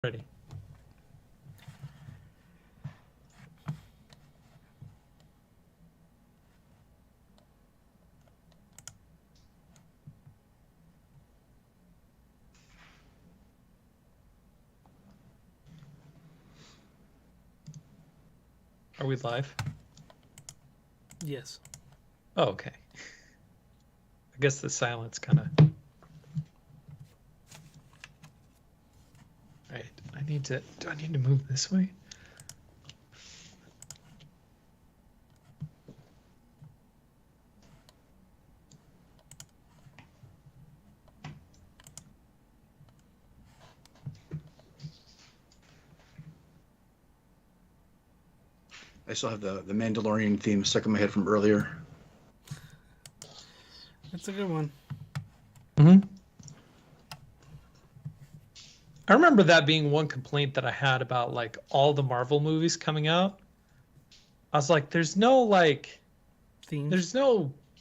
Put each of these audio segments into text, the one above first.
Ready. Are we live? Yes. Oh, okay. I guess the silence kind of... Right. Do I need to move this way? I still have the Mandalorian theme stuck in my head from earlier. That's a good one. Mm-hmm. I remember that being one complaint that I had about like all the Marvel movies coming out. I was like, there's no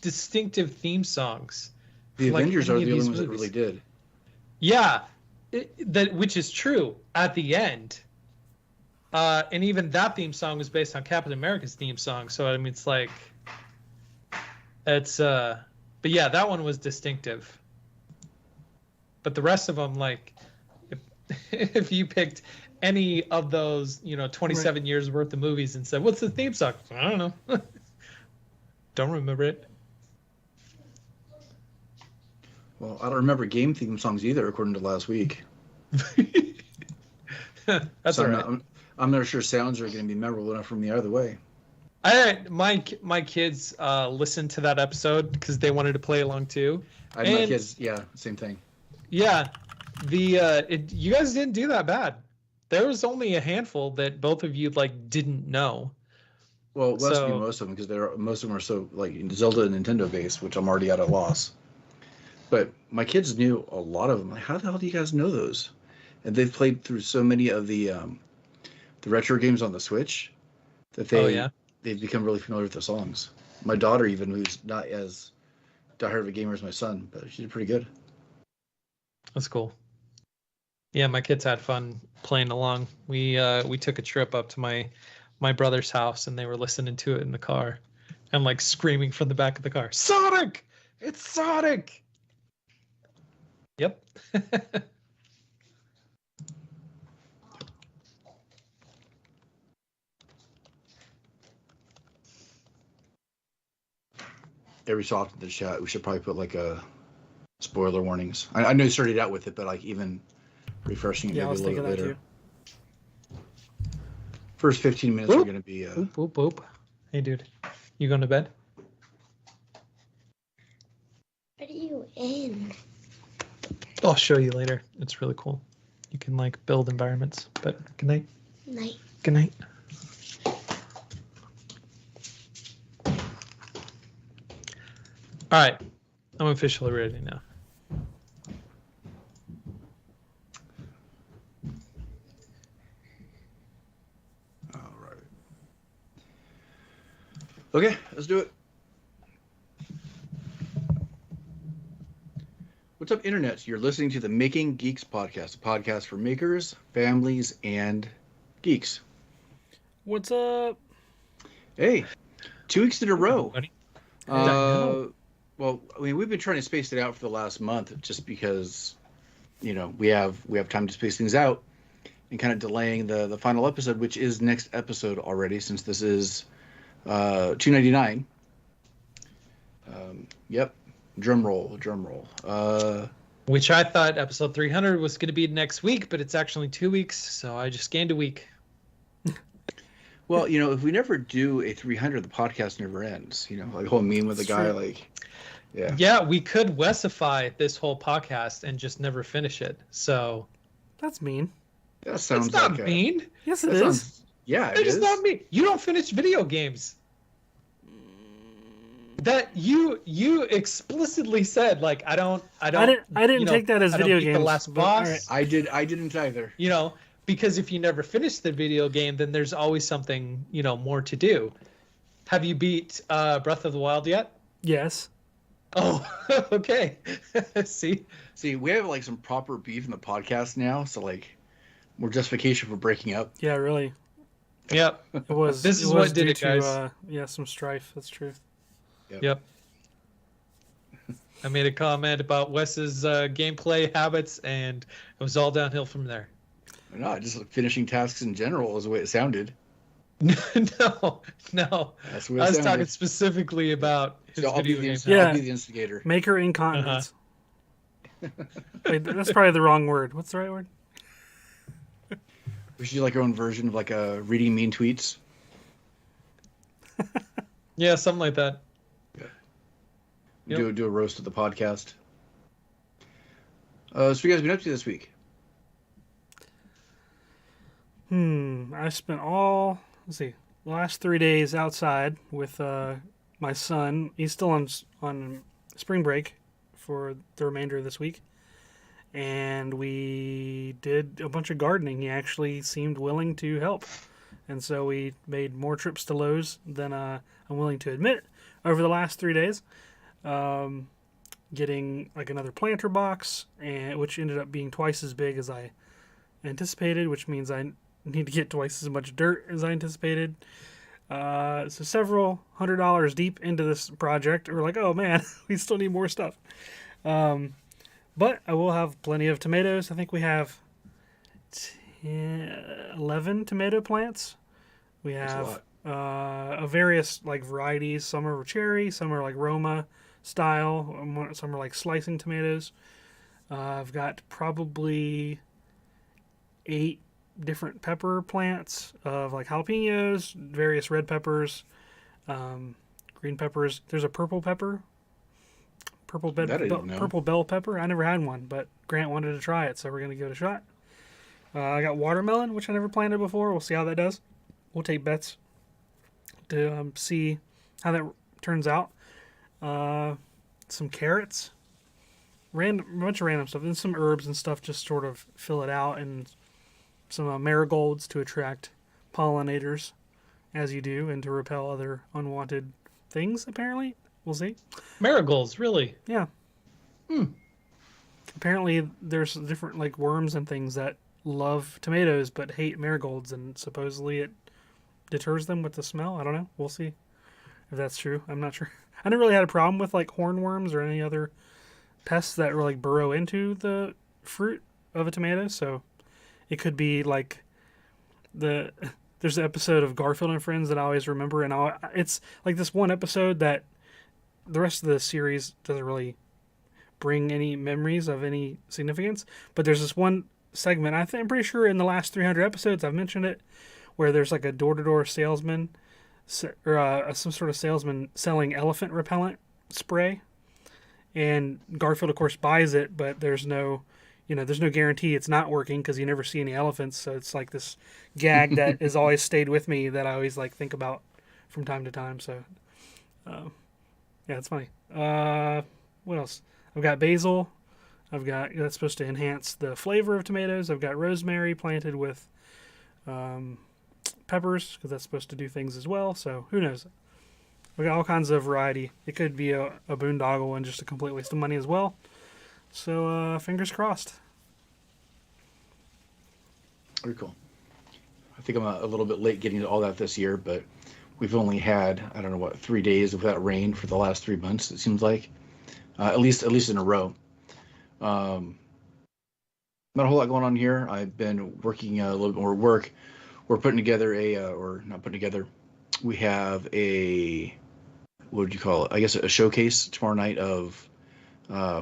distinctive theme songs. The like, Avengers are any of the only these ones that movies. really did. Yeah, which is true at the end. And even that theme song was based on Captain America's theme song. So I mean, it's like, but yeah, that one was distinctive. But the rest of them, like, if you picked any of those, 27 years worth of movies and said, "What's the theme song?" I don't know. Don't remember it. Well, I don't remember game theme songs either, according to last week. That's so all right. I'm not sure sounds are going to be memorable enough from the other way. My kids listened to that episode because they wanted to play along too. My kids, yeah, same thing. Yeah, you guys didn't do that bad. There was only a handful that both of you like didn't know. Well, it must be most of them because most of them are so like Zelda and Nintendo based, which I'm already at a loss. But my kids knew a lot of them. Like, how the hell do you guys know those? And they've played through so many of the retro games on the Switch that they've become really familiar with the songs. My daughter, even, who's not as diehard of a gamer as my son, but she did pretty good. That's cool. Yeah, my kids had fun playing along. We took a trip up to my brother's house and they were listening to it in the car and like screaming from the back of the car, "Sonic! It's Sonic!" Yep. Every so often in the chat, we should probably put like a spoiler warnings. I know you started out with it, but like even refreshing it maybe a little bit later. First 15 minutes are going to be... Boop, boop, boop. Hey, dude. You going to bed? What are you in? I'll show you later. It's really cool. You can like build environments. But good night. Night. Good night. All right. I'm officially ready now. All right. Okay, let's do it. What's up, Internet? You're listening to the Making Geeks podcast, a podcast for makers, families, and geeks. What's up? Hey, 2 weeks in a row. Well, I mean, we've been trying to space it out for the last month just because, we have time to space things out and kind of delaying the final episode, which is next episode already, since this is 299. Yep. Drum roll. Which I thought episode 300 was going to be next week, but it's actually 2 weeks, so I just gained a week. Well, if we never do a 300, the podcast never ends. Like a whole meme with a guy, like, yeah. Yeah, we could Wesify this whole podcast and just never finish it. So that's mean. That sounds it's not like mean. Yes, it is. Yeah, it is not mean. You don't finish video games. That you explicitly said, like, I didn't take that as video games. The last boss. Right. I didn't either. Because if you never finish the video game, then there's always something, more to do. Have you beat Breath of the Wild yet? Yes. Oh, okay. See, we have like some proper beef in the podcast now. So like, More justification for breaking up. Yeah, really. Yep. It was. This is it what was did due it, guys. to some strife. That's true. Yep. I made a comment about Wes's gameplay habits, and it was all downhill from there. No, just like finishing tasks in general is the way it sounded. No. That's the way it I was sounded. talking specifically about his So I'll be video the game. Yeah. I'll be the instigator. Maker incontinence. Wait, that's probably the wrong word. What's the right word? We should do like our own version of like reading mean tweets. Yeah, something like that. Yep. Do a roast of the podcast. So what you guys been up to this week? I spent the last 3 days outside with my son. He's still on spring break for the remainder of this week. And we did a bunch of gardening. He actually seemed willing to help. And so we made more trips to Lowe's than I'm willing to admit over the last 3 days. Getting like another planter box, which ended up being twice as big as I anticipated, which means I need to get twice as much dirt as I anticipated. So several $100s deep into this project. We're like, oh man, we still need more stuff. But I will have plenty of tomatoes. I think we have 11 tomato plants. We have various like varieties. Some are cherry, some are like Roma style, some are like slicing tomatoes. I've got probably 8 different pepper plants of like jalapenos, various red peppers, green peppers. There's a purple pepper. Purple bell pepper. I never had one, but Grant wanted to try it, so we're going to give it a shot. I got watermelon, which I never planted before. We'll see how that does. We'll take bets to see how that turns out. Some carrots, a bunch of random stuff, and some herbs and stuff just sort of fill it out, and some marigolds to attract pollinators, as you do, and to repel other unwanted things, apparently. We'll see. Marigolds, really? Yeah. Apparently, there's different like worms and things that love tomatoes but hate marigolds, and supposedly it deters them with the smell. I don't know. We'll see if that's true. I'm not sure. I never really had a problem with like hornworms or any other pests that were like burrow into the fruit of a tomato. So it could be like there's an episode of Garfield and Friends that I always remember, and it's like this one episode that the rest of the series doesn't really bring any memories of any significance. But there's this one segment, I'm pretty sure in the last 300 episodes I've mentioned it, where there's like a door-to-door salesman or some sort of salesman selling elephant repellent spray. And Garfield, of course, buys it, but there's no guarantee it's not working because you never see any elephants. So it's like this gag that has always stayed with me that I always like think about from time to time. So, yeah, it's funny. What else? I've got basil. That's supposed to enhance the flavor of tomatoes. I've got rosemary planted with peppers because that's supposed to do things as well. So who knows? We got all kinds of variety. It could be a boondoggle and just a complete waste of money as well. So fingers crossed. Very cool. I think I'm a little bit late getting to all that this year, but we've only had, 3 days without rain for the last 3 months. It seems like, at least in a row. Not a whole lot going on here. I've been working a little bit more work. We're putting together we have what would you call it? I guess a showcase tomorrow night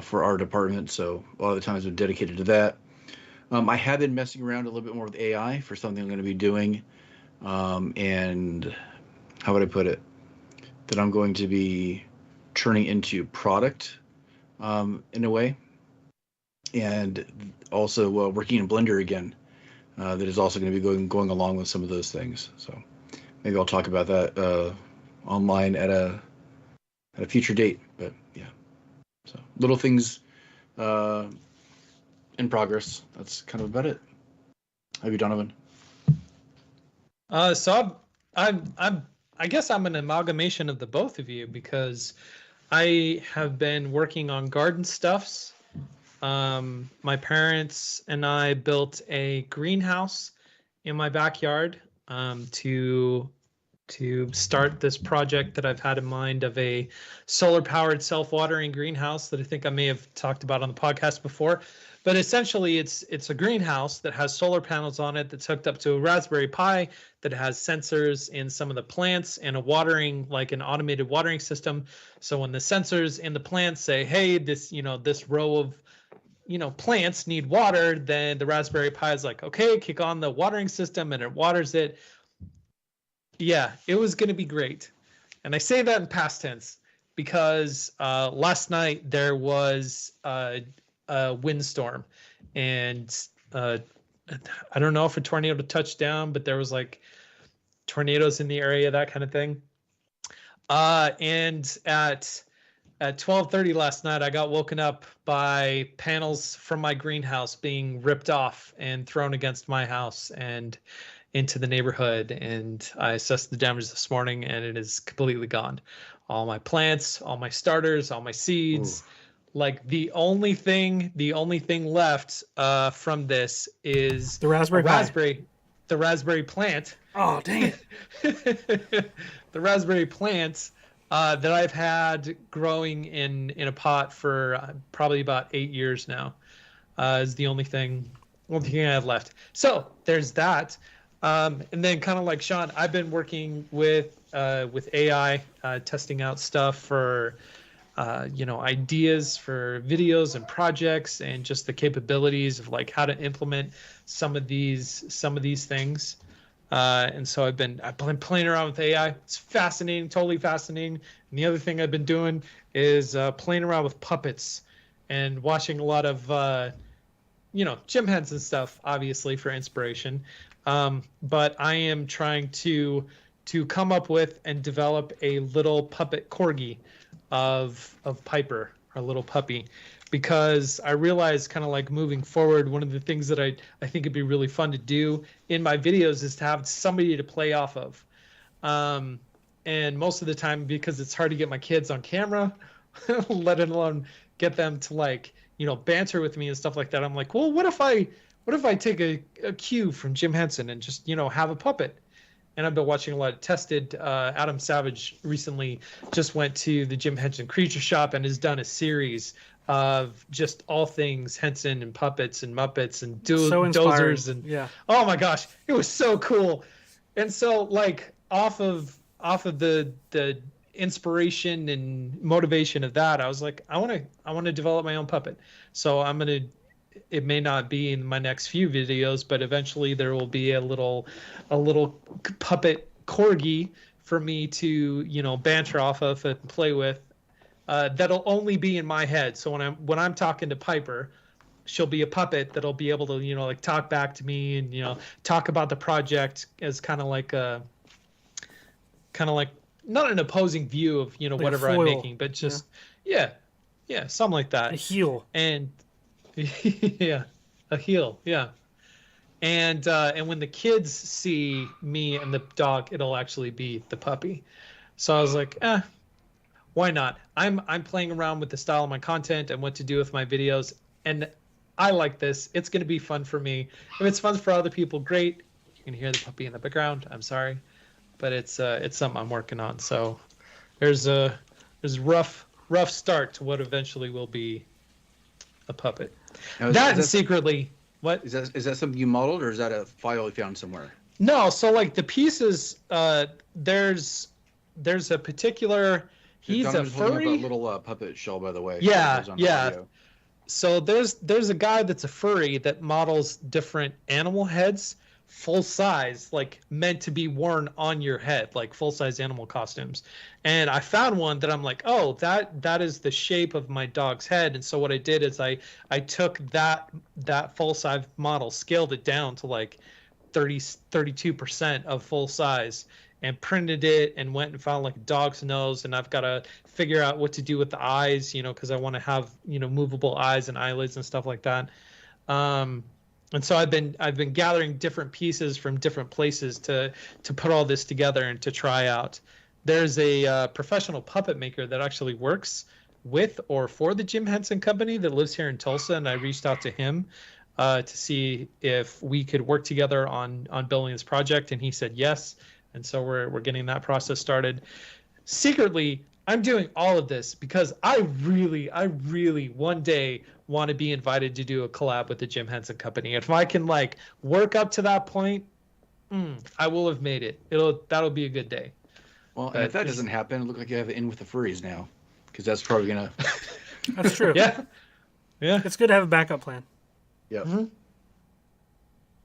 for our department. So a lot of the time has been dedicated to that. I have been messing around a little bit more with AI for something I'm going to be doing. And how would I put it? That I'm going to be turning into product in a way. And also working in Blender again. That is also going to be going along with some of those things. So maybe I'll talk about that online at a future date. But yeah, so little things in progress. That's kind of about it. How are you, Donovan? So I guess I'm an amalgamation of the both of you because I have been working on garden stuffs My parents and I built a greenhouse in my backyard to start this project that I've had in mind of a solar-powered self-watering greenhouse that I think I may have talked about on the podcast before. But essentially, it's a greenhouse that has solar panels on it that's hooked up to a Raspberry Pi that has sensors in some of the plants and a watering, like an automated watering system. So when the sensors in the plants say, "Hey, this row of plants need water," then the Raspberry Pi is like, "Okay, kick on the watering system," and it waters it. Yeah, it was going to be great. And I say that in past tense because last night there was a windstorm, and I don't know if a tornado touched down, but there was like tornadoes in the area, that kind of thing. And at 12:30 last night, I got woken up by panels from my greenhouse being ripped off and thrown against my house and into the neighborhood. And I assessed the damage this morning, and it is completely gone. All my plants, all my starters, all my seeds. Ooh. Like the only thing left from this is the raspberry plant. Oh, dang it! The raspberry plants that I've had growing in a pot for probably about 8 years now is the only thing I have left. So there's that. And then kind of like Sean, I've been working with AI, testing out stuff for ideas for videos and projects, and just the capabilities of like how to implement some of these things. And so I've been playing around with AI. It's fascinating, totally fascinating. And the other thing I've been doing is playing around with puppets and watching a lot of Jim Henson stuff, obviously for inspiration. But I am trying to come up with and develop a little puppet corgi of Piper, our little puppy, because I realized kind of like moving forward, one of the things that I think it'd be really fun to do in my videos is to have somebody to play off of. And most of the time, because it's hard to get my kids on camera, let alone get them to banter with me and stuff like that, I'm like, well, what if I take a cue from Jim Henson and just, have a puppet? And I've been watching a lot of Tested. Adam Savage recently just went to the Jim Henson Creature Shop and has done a series of just all things Henson and puppets and Muppets and dozers and oh my gosh, it was so cool. And so like off of the inspiration and motivation of that, I was like, I want to develop my own puppet. So it may not be in my next few videos, but eventually there will be a little puppet corgi for me to, banter off of and play with. That'll only be in my head. So when I'm talking to Piper, she'll be a puppet that'll be able to, talk back to me and, talk about the project as kind of like not an opposing view of, like whatever I'm making, but just, yeah, something like that. A heel. And yeah, a heel. Yeah. And when the kids see me and the dog, it'll actually be the puppy. So I was like, why not? I'm playing around with the style of my content and what to do with my videos, and I like this. It's going to be fun for me. If it's fun for other people, great. You can hear the puppy in the background. I'm sorry, but it's something I'm working on. So there's a rough start to what eventually will be a puppet. Now, and secretly, what is that something you modeled, or is that a file you found somewhere? No, so like the pieces, there's a particular. He's a furry. A little puppet shell, by the way. Yeah. So there's a guy that's a furry that models different animal heads, full size, like meant to be worn on your head, like full size animal costumes. And I found one that I'm like, oh, that is the shape of my dog's head. And so what I did is I took that full size model, scaled it down to like 32% of full size, and printed it, and went and found like a dog's nose. And I've got to figure out what to do with the eyes, because I want to have, movable eyes and eyelids and stuff like that. And so I've been gathering different pieces from different places to put all this together and to try out. There's a professional puppet maker that actually works with or for the Jim Henson Company that lives here in Tulsa, and I reached out to him to see if we could work together on building this project, and he said yes. And so we're getting that process started. Secretly, I'm doing all of this because I really one day want to be invited to do a collab with the Jim Henson Company. If I can like work up to that point, I will have made it. That'll be a good day. Well, and if that doesn't happen, it looks like you have it in with the furries now, because that's probably gonna. That's true. Yeah. It's good to have a backup plan. Yep. Mm-hmm.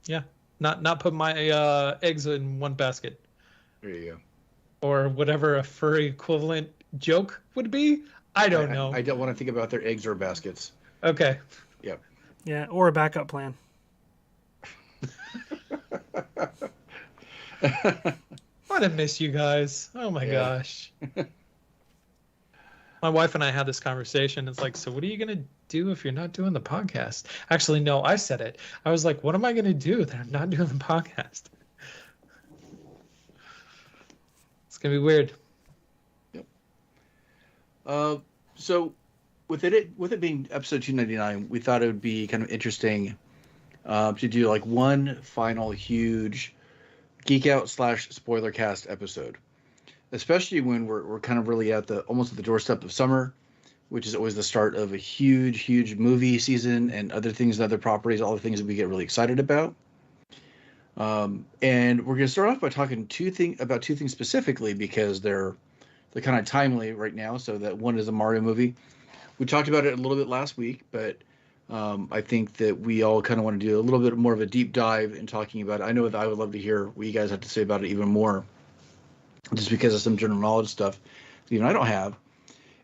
Yeah. Not put my eggs in one basket. There you go. Or whatever a furry equivalent joke would be. I don't know. I don't want to think about their eggs or baskets. Okay. Yep. Yeah, or a backup plan. I miss you guys. Oh my gosh. My wife and I had this conversation. It's like, so what are you going to do if you're not doing the podcast? Actually, no, I said it. I was like, what am I going to do that I'm not doing the podcast? It's going to be weird. Yep. So with it being episode 299, we thought it would be kind of interesting to do like one final huge geek out / spoilercast episode, especially when we're kind of really almost at the doorstep of summer, which is always the start of a huge movie season and other things and other properties, all the things that we get really excited about. And we're going to start off by talking about two things specifically because they're kind of timely right now. So that one is a Mario movie. We talked about it a little bit last week, but I think that we all kind of want to do a little bit more of a deep dive in talking about it. I know that I would love to hear what you guys have to say about it even more, just because of some general knowledge stuff that even I don't have.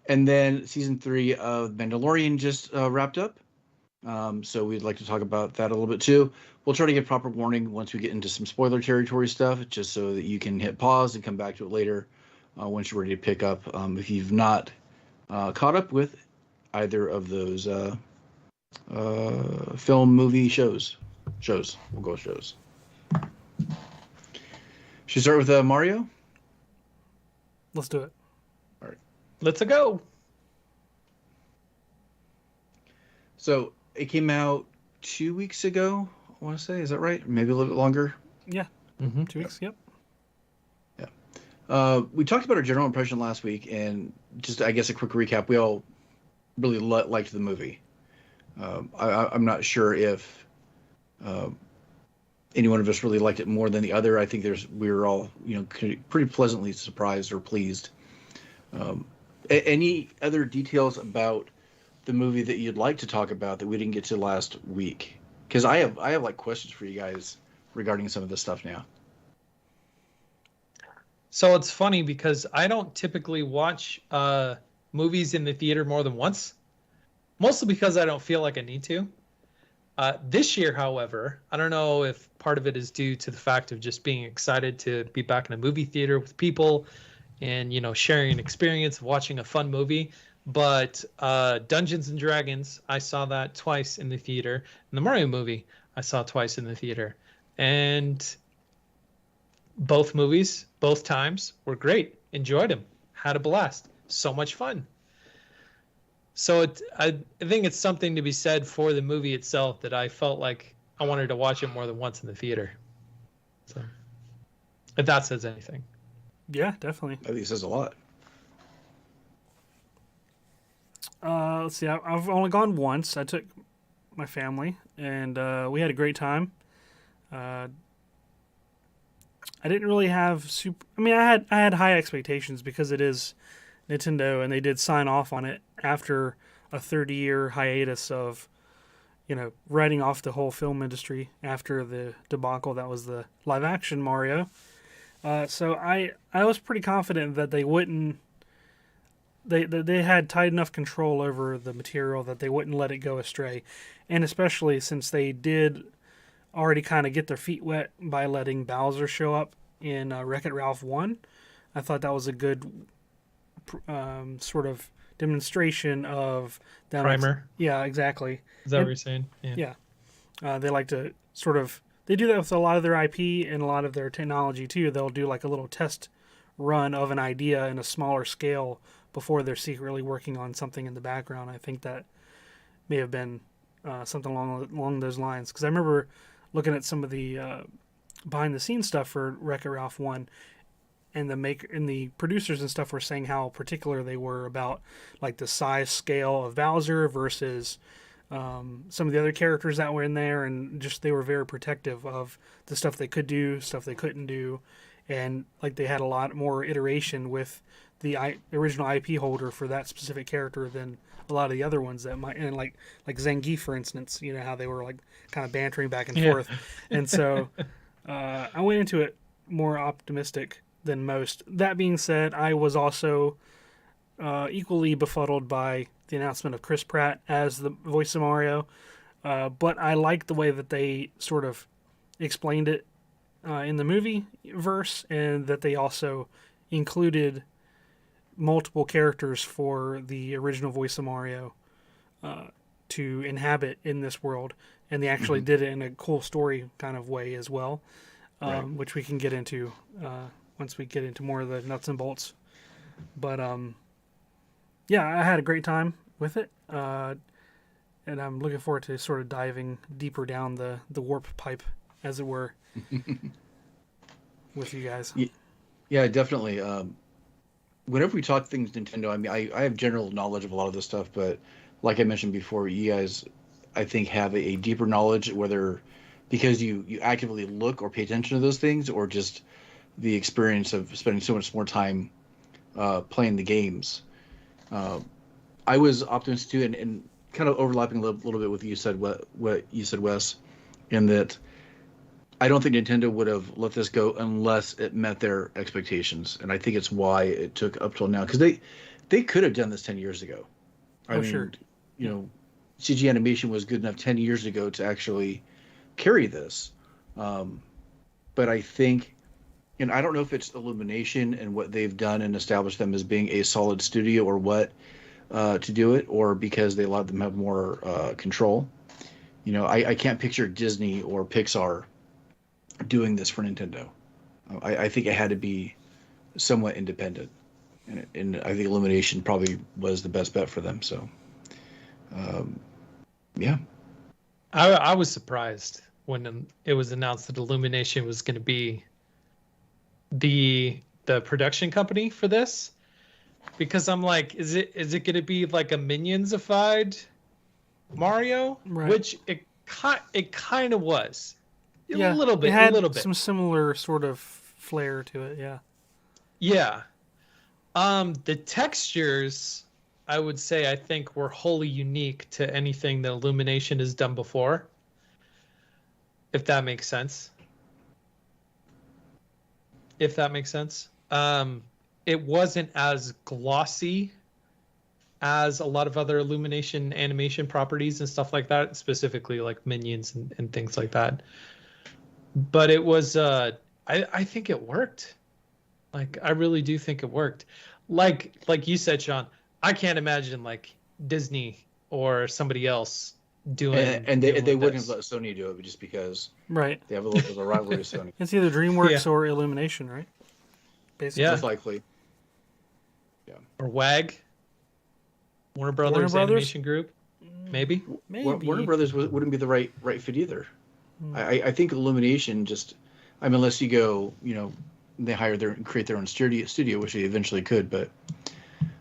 And then season 3 of Mandalorian just wrapped up. So we'd like to talk about that a little bit too. We'll try to give proper warning once we get into some spoiler territory stuff, just so that you can hit pause and come back to it later once you're ready to pick up. If you've not caught up with either of those film, movie, shows. We'll go with shows. Should we start with Mario? Let's do it. All right. Let's go. So it came out 2 weeks ago, I want to say. Is that right? Maybe a little bit longer. Yeah. Mm-hmm. 2 weeks. Yep. Yeah. We talked about our general impression last week, and just, I guess, a quick recap. We all really liked the movie. I'm not sure if any one of us really liked it more than the other. I think we were all, pretty pleasantly surprised or pleased. Any other details about the movie that you'd like to talk about that we didn't get to last week? Because I have like questions for you guys regarding some of this stuff now. So it's funny because I don't typically watch movies in the theater more than once, mostly because I don't feel like I need to. This year, however, I don't know if part of it is due to the fact of just being excited to be back in a movie theater with people and, sharing an experience of watching a fun movie. But Dungeons and Dragons, I saw that twice in the theater. And the Mario movie, I saw twice in the theater. And both movies, both times, were great. Enjoyed them. Had a blast. So much fun. So I think it's something to be said for the movie itself that I felt like I wanted to watch it more than once in the theater. So, if that says anything. Yeah, definitely. I think it says a lot. Let's see. I've only gone once. I took my family, and we had a great time. I didn't really have I had high expectations because it is Nintendo, and they did sign off on it after a 30-year hiatus of, writing off the whole film industry after the debacle that was the live-action Mario. So I was pretty confident that they wouldn't. They had tight enough control over the material that they wouldn't let it go astray, and especially since they did already kind of get their feet wet by letting Bowser show up in Wreck-It Ralph 1. I thought that was a good sort of demonstration of that. Primer. Yeah, exactly. Is that what you're saying? Yeah. They like to sort of, they do that with a lot of their IP and a lot of their technology too. They'll do like a little test run of an idea in a smaller scale before they're secretly working on something in the background. I think that may have been something along those lines. Because I remember looking at some of the behind the scenes stuff for Wreck-It Ralph 1, and the producers and stuff were saying how particular they were about like the size scale of Bowser versus some of the other characters that were in there, and just they were very protective of the stuff they could do, stuff they couldn't do, and like they had a lot more iteration with the original IP holder for that specific character than a lot of the other ones that might, and like Zangief, for instance, you know how they were like kind of bantering back and forth, and so I went into it more optimistic than most. That being said, I was also equally befuddled by the announcement of Chris Pratt as the voice of Mario, but I liked the way that they sort of explained it in the movie verse, and that they also included multiple characters for the original voice of Mario to inhabit in this world, and they actually did it in a cool story kind of way as well, which we can get into once we get into more of the nuts and bolts. But yeah, I had a great time with it, and I'm looking forward to sort of diving deeper down the warp pipe, as it were, with you guys. Yeah, definitely. Whenever we talk things Nintendo, I mean, I have general knowledge of a lot of this stuff, but like I mentioned before, you guys, I think, have a deeper knowledge, whether because you actively look or pay attention to those things, or just the experience of spending so much more time playing the games. I was optimistic too, and kind of overlapping a little bit with what you said, Wes, in that I don't think Nintendo would have let this go unless it met their expectations, and I think it's why it took up till now, because they could have done this 10 years ago. I mean, sure. You know, CG animation was good enough 10 years ago to actually carry this, but I think, and I don't know if it's Illumination and what they've done and established them as being a solid studio or what to do it, or because they let them have more control. You know, I can't picture Disney or Pixar doing this for Nintendo. I think it had to be somewhat independent, and I think Illumination probably was the best bet for them. So, yeah. I was surprised when it was announced that Illumination was going to be the production company for this, because I'm like, is it going to be like a Minions-ified Mario? Right. Which it kind of was. Yeah, a little bit. It had a little bit. some similar sort of flair to it. Yeah. Yeah. The textures, I would say, I think were wholly unique to anything that Illumination has done before. If that makes sense. It wasn't as glossy as a lot of other Illumination animation properties and stuff like that, specifically like Minions and things like that. But it was, I think it worked. Like, I really do think it worked. Like you said, Sean, I can't imagine like Disney or somebody else doing. And they wouldn't have let Sony do it just because Right. they have a little bit of a rivalry with Sony. It's either DreamWorks or Illumination, right? Basically. Yeah. Most likely. Yeah. Or WAG, Warner Brothers Animation Group, maybe. Warner Brothers wouldn't be the right fit either. I think Illumination just, I mean, unless you go, you know, they create their own studio, which they eventually could, but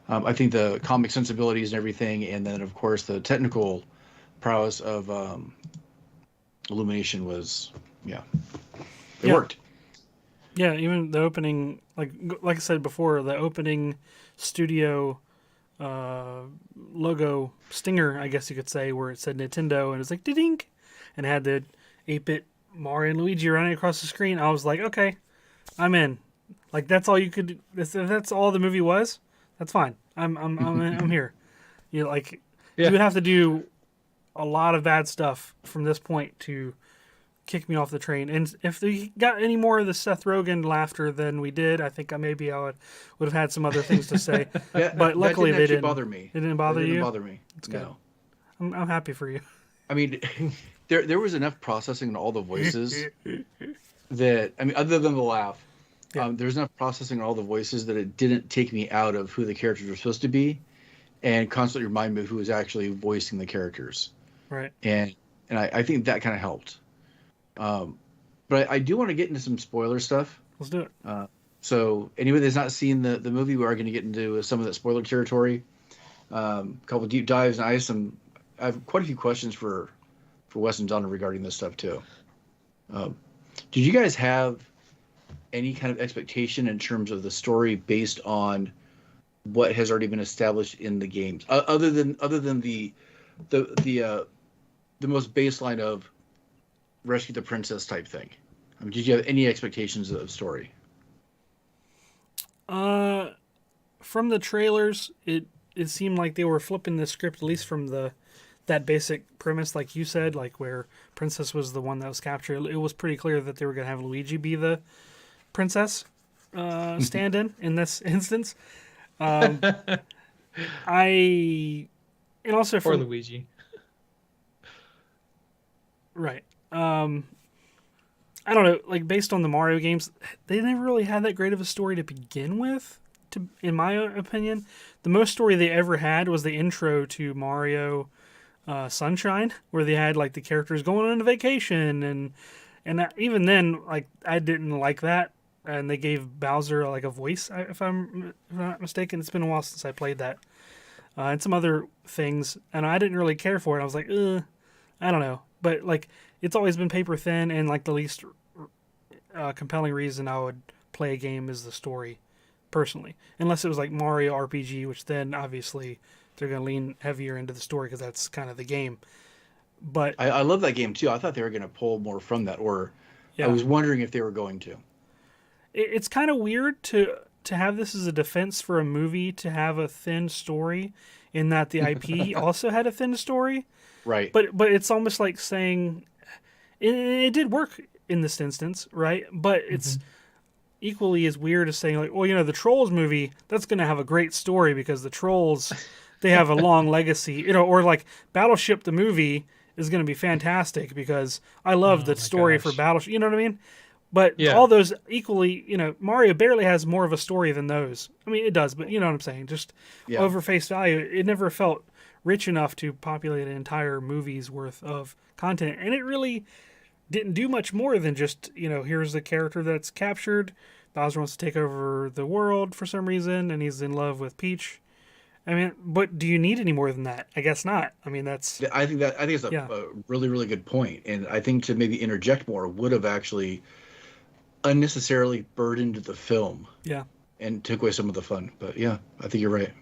I think the comic sensibilities and everything, and then of course the technical prowess of Illumination was, it worked. Yeah, even the opening, like I said before, the opening studio logo stinger, I guess you could say, where it said Nintendo and it's like dink, and it had the 8-bit Mario and Luigi running across the screen. I was like, okay, I'm in. Like, that's all you could. If that's all the movie was, that's fine. I'm here. You know, like, you would have to do a lot of bad stuff from this point to kick me off the train. And if they got any more of the Seth Rogen laughter than we did, I think maybe I would have had some other things to say. But luckily they didn't bother me. It didn't bother you? It didn't bother me. It's good. No. I'm happy for you. I mean, there was enough processing in all the voices that, I mean, other than the laugh, Yeah. There's enough processing all the voices that it didn't take me out of who the characters were supposed to be, and constantly remind me of who was actually voicing the characters. Right. And I think that kind of helped. But I do want to get into some spoiler stuff. Let's do it. So anybody that's not seen the movie, we are going to get into some of that spoiler territory. A couple deep dives, and I have quite a few questions for Wes and Donna regarding this stuff too. Did you guys have any kind of expectation in terms of the story based on what has already been established in the games, other than the most baseline of rescue the princess type thing? I mean, did you have any expectations of the story? From the trailers, it seemed like they were flipping the script, at least from that basic premise, like you said, like where Princess was the one that was captured. It was pretty clear that they were going to have Luigi be the princess stand-in this instance. And also for from Luigi. Right. I don't know, like based on the Mario games, they never really had that great of a story to begin with, in my opinion. The most story they ever had was the intro to Mario Sunshine, where they had like the characters going on a vacation, and even then, like I didn't like that, and they gave Bowser like a voice, if I'm not mistaken. It's been a while since I played that, and some other things, and I didn't really care for it. I was like, I don't know, but like it's always been paper thin, and like the least compelling reason I would play a game is the story, personally, unless it was like Mario RPG, which then obviously they're going to lean heavier into the story because that's kind of the game. But I love that game too. I thought they were going to pull more from that, or yeah. I was wondering if they were going to. It's kind of weird to have this as a defense for a movie to have a thin story, in that the IP also had a thin story. Right. But it's almost like saying it did work in this instance, right? But it's equally as weird as saying like, well, the Trolls movie, that's going to have a great story because the Trolls, they have a long legacy, or like Battleship the movie is going to be fantastic because I love the story for Battleship. You know what I mean? But all those equally, Mario barely has more of a story than those. I mean, it does, but you know what I'm saying? Just over face value, it never felt rich enough to populate an entire movie's worth of content. And it really didn't do much more than just, here's the character that's captured. Bowser wants to take over the world for some reason, and he's in love with Peach. I mean, but do you need any more than that? I guess not. I mean, that's... I think it's a really, really good point. And I think to maybe interject more would have actually unnecessarily burdened the film. Yeah. And took away some of the fun. But yeah, I think you're right.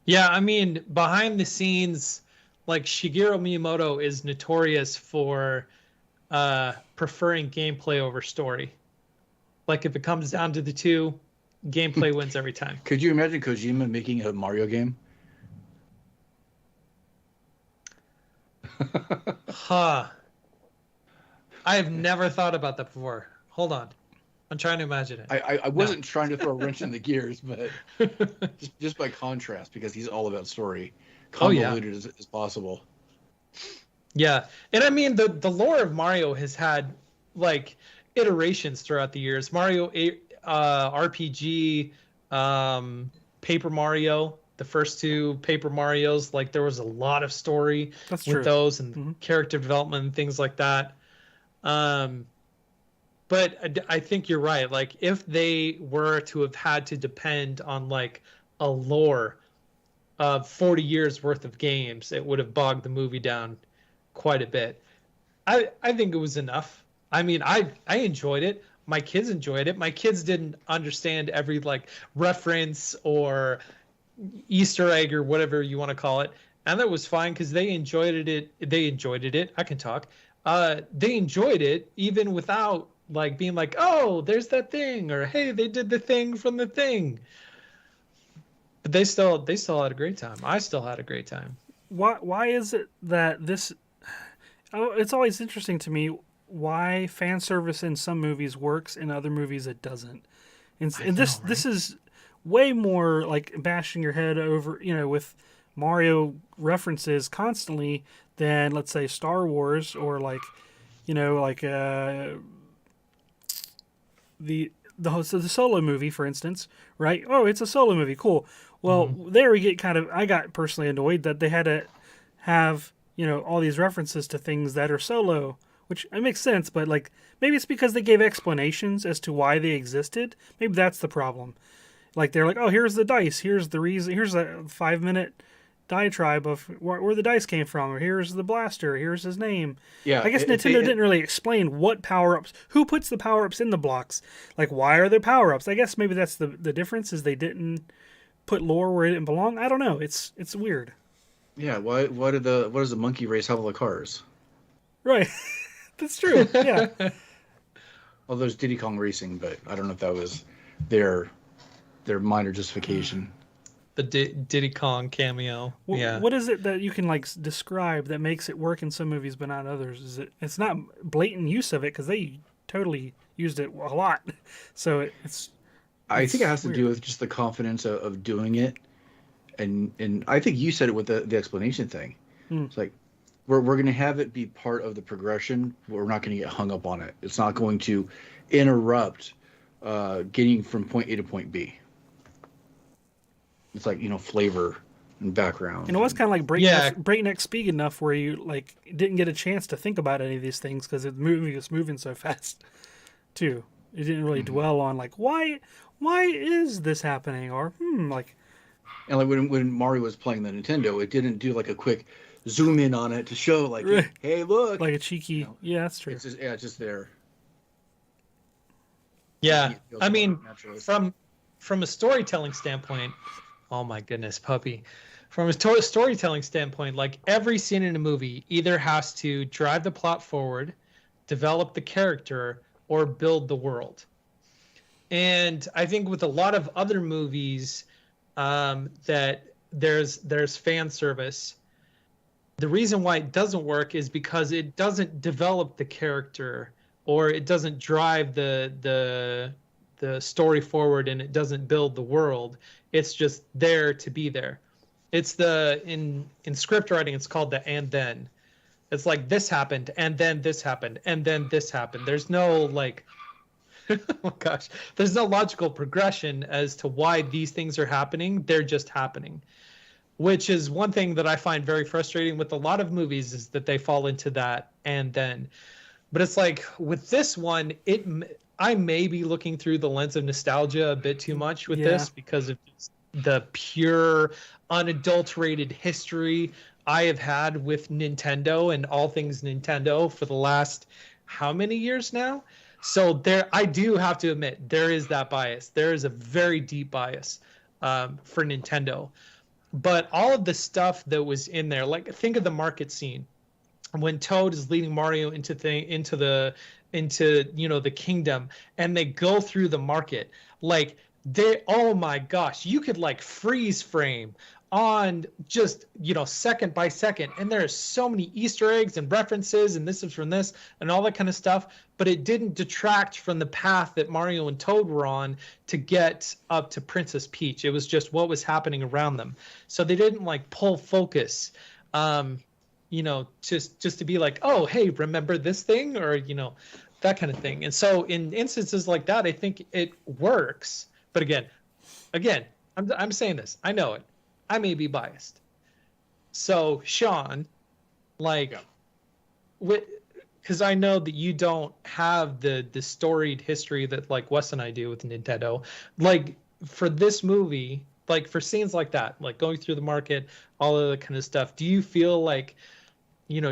Yeah, I mean, behind the scenes, like Shigeru Miyamoto is notorious for preferring gameplay over story. Like if it comes down to the two, gameplay wins every time. Could you imagine Kojima making a Mario game? Huh. I have never thought about that before. Hold on. I'm trying to imagine it. I wasn't trying to throw a wrench in the gears, but just by contrast, because he's all about story. Convoluted as possible. Yeah. And I mean, the lore of Mario has had like iterations throughout the years. Mario RPG, Paper Mario, the first two Paper Marios, like there was a lot of story with those and character development and things like that. But I think you're right. Like if they were to have had to depend on like a lore of 40 years worth of games, it would have bogged the movie down quite a bit. I think it was enough. I mean, I enjoyed it. My kids enjoyed it. My kids didn't understand every like reference or Easter egg or whatever you want to call it. And that was fine because they enjoyed it. They enjoyed it. I can talk. They enjoyed it even without like being like, oh, there's that thing, or hey, they did the thing from the thing. But they still had a great time. I still had a great time. Why is it that this? Oh, it's always interesting to me why fan service in some movies works, in other movies it doesn't. And this is way more like bashing your head over, with Mario references constantly than, let's say, Star Wars or like so the Solo movie, for instance, right? Oh, it's a Solo movie, cool. Well, Mhm. there we get I got personally annoyed that they had to have all these references to things that are Solo, which it makes sense, but like maybe it's because they gave explanations as to why they existed. Maybe that's the problem. Like they're like, oh, here's the dice, here's the reason, here's a 5 minute diatribe of where the dice came from, or here's the blaster, here's his name. Yeah, I guess if Nintendo they didn't really explain what power ups, who puts the power ups in the blocks, like why are there power ups. I guess maybe that's the difference is they didn't put lore where it didn't belong. I don't know. It's weird. yeah, what does the monkey race have all the cars? Right. That's true. Yeah. Well, there's Diddy Kong Racing, but I don't know if that was their minor justification. The Diddy Kong cameo. Yeah. What is it that you can like describe that makes it work in some movies but not others? Is it's not blatant use of it because they totally used it a lot. So I think it has to weird. do with just the confidence of doing it, and I think you said it with the explanation thing. Hmm. It's like we're going to have it be part of the progression. But we're not going to get hung up on it. It's not going to interrupt getting from point A to point B. It's like flavor and background. And it was kind of like Yeah. breakneck speed enough where you like didn't get a chance to think about any of these things because the movie was moving so fast, too. It didn't really dwell on like why is this happening or like. And like when Mario was playing the Nintendo, it didn't do like a quick zoom in on it to show like, Right. hey, look. Like a cheeky, yeah, that's true. It's just there. Yeah. It feels I mean, naturally. from a storytelling standpoint, oh my goodness, puppy. From a storytelling standpoint, like every scene in a movie either has to drive the plot forward, develop the character, or build the world. And I think with a lot of other movies, that there's fan service. The reason why it doesn't work is because it doesn't develop the character or it doesn't drive the story forward and it doesn't build the world. It's just there to be there. It's in script writing it's called the and then. It's like this happened and then this happened and then this happened. There's no like oh gosh, there's no logical progression as to why these things are happening. They're just happening, which is one thing that I find very frustrating with a lot of movies is that they fall into that and then. But it's like with this one, I may be looking through the lens of nostalgia a bit too much with this because of just the pure, unadulterated history I have had with Nintendo and all things Nintendo for the last how many years now? So I do have to admit, there is that bias. There is a very deep bias for Nintendo. But all of the stuff that was in there, like think of the market scene when Toad is leading Mario into the kingdom, and they go through the market. Like oh my gosh, you could like freeze frame on just second by second, and there are so many Easter eggs and references, and this is from this and all that kind of stuff. But it didn't detract from the path that Mario and Toad were on to get up to Princess Peach. It was just what was happening around them. So they didn't like pull focus, just to be like, oh, hey, remember this thing, or that kind of thing. And so in instances like that, I think it works. But again, I'm saying this. I know it. I may be biased. So Sean, because I know that you don't have the storied history that like Wes and I do with Nintendo. Like for this movie, like for scenes like that, like going through the market, all of that kind of stuff, do you feel like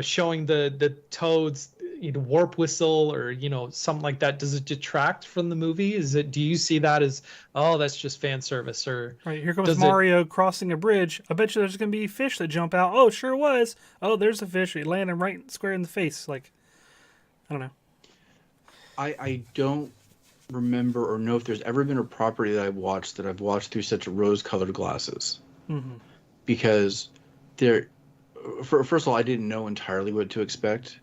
showing the Toads warp whistle or something like that, does it detract from the movie? Do you see that as, oh, that's just fan service? Or right, here comes Mario crossing a bridge. I bet you there's gonna be fish that jump out. Oh, sure was. Oh, there's a fish. It landed right square in the face. Like, I don't know. I don't remember or know if there's ever been a property that I've watched through such rose-colored glasses. Mm-hmm. Because first of all, I didn't know entirely what to expect.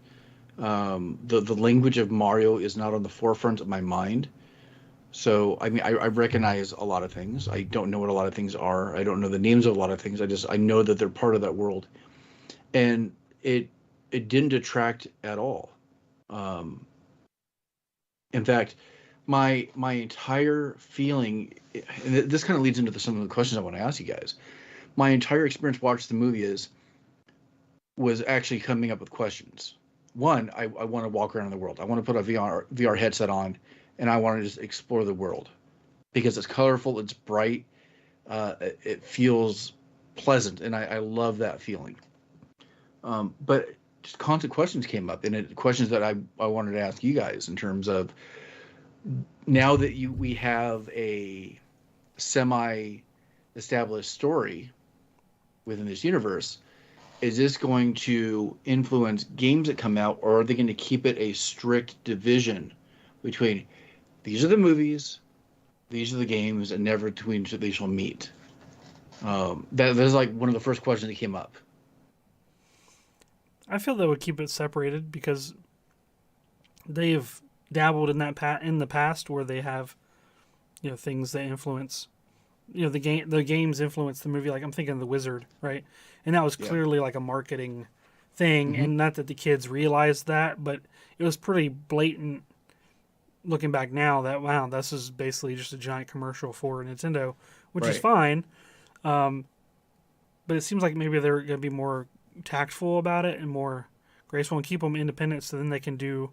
The language of Mario is not on the forefront of my mind. So, I mean, I recognize a lot of things. I don't know what a lot of things are. I don't know the names of a lot of things. I know that they're part of that world. And it didn't detract at all. In fact, my entire feeling, and this kind of leads into some of the questions I want to ask you guys. My entire experience watching the movie was actually coming up with questions. One, I want to walk around in the world. I want to put a VR headset on, and I want to just explore the world because it's colorful, it's bright, it feels pleasant, and I love that feeling. But just constant questions came up, and questions that I wanted to ask you guys in terms of now that we have a semi-established story within this universe. Is this going to influence games that come out, or are they going to keep it a strict division between these are the movies, these are the games, and never between they shall meet? That's like one of the first questions that came up. I feel they would keep it separated because they've dabbled in that in the past where they have, things that influence, the games influence the movie. Like I'm thinking of The Wizard, right? And that was clearly like a marketing thing, and not that the kids realized that, but it was pretty blatant looking back now that, wow, this is basically just a giant commercial for Nintendo, which is fine. But it seems like maybe they're going to be more tactful about it and more graceful and keep them independent so then they can do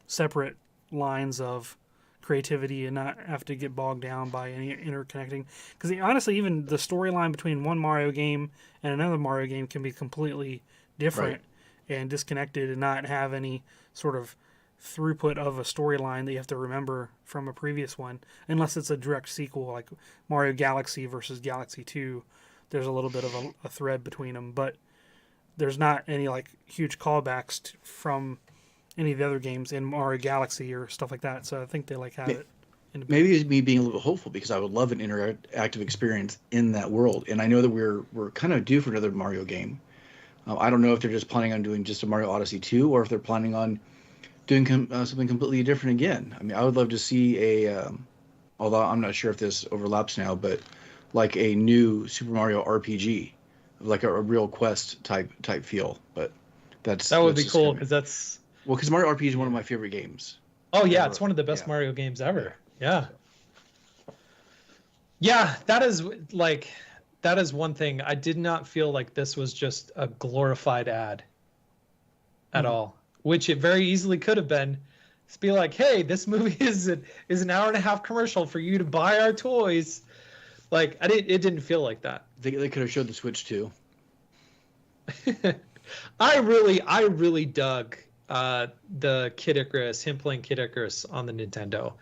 separate lines of creativity and not have to get bogged down by any interconnecting. Because honestly, even the storyline between one Mario game and another Mario game can be completely different and disconnected and not have any sort of throughput of a storyline that you have to remember from a previous one, unless it's a direct sequel like Mario Galaxy versus Galaxy 2. There's a little bit of a thread between them, but there's not any like huge callbacks from any of the other games in Mario Galaxy or stuff like that. So I think they have it. Maybe it's me being a little hopeful because I would love an interactive experience in that world, and I know that we're kind of due for another Mario game. I don't know if they're just planning on doing just a Mario Odyssey 2 or if they're planning on doing something completely different again. I mean, I would love to see although I'm not sure if this overlaps now, but like a new Super Mario RPG, like a real quest type feel. But that would be cool because that's. Well, because Mario RPG is one of my favorite games. Oh yeah, it's one of the best Mario games ever. Yeah. Yeah, that is one thing. I did not feel like this was just a glorified ad at all, which it very easily could have been. Just be like, hey, this movie is an hour and a half commercial for you to buy our toys. Like it didn't feel like that. They could have showed the Switch too. I really dug the Kid Icarus, him playing Kid Icarus on the Nintendo.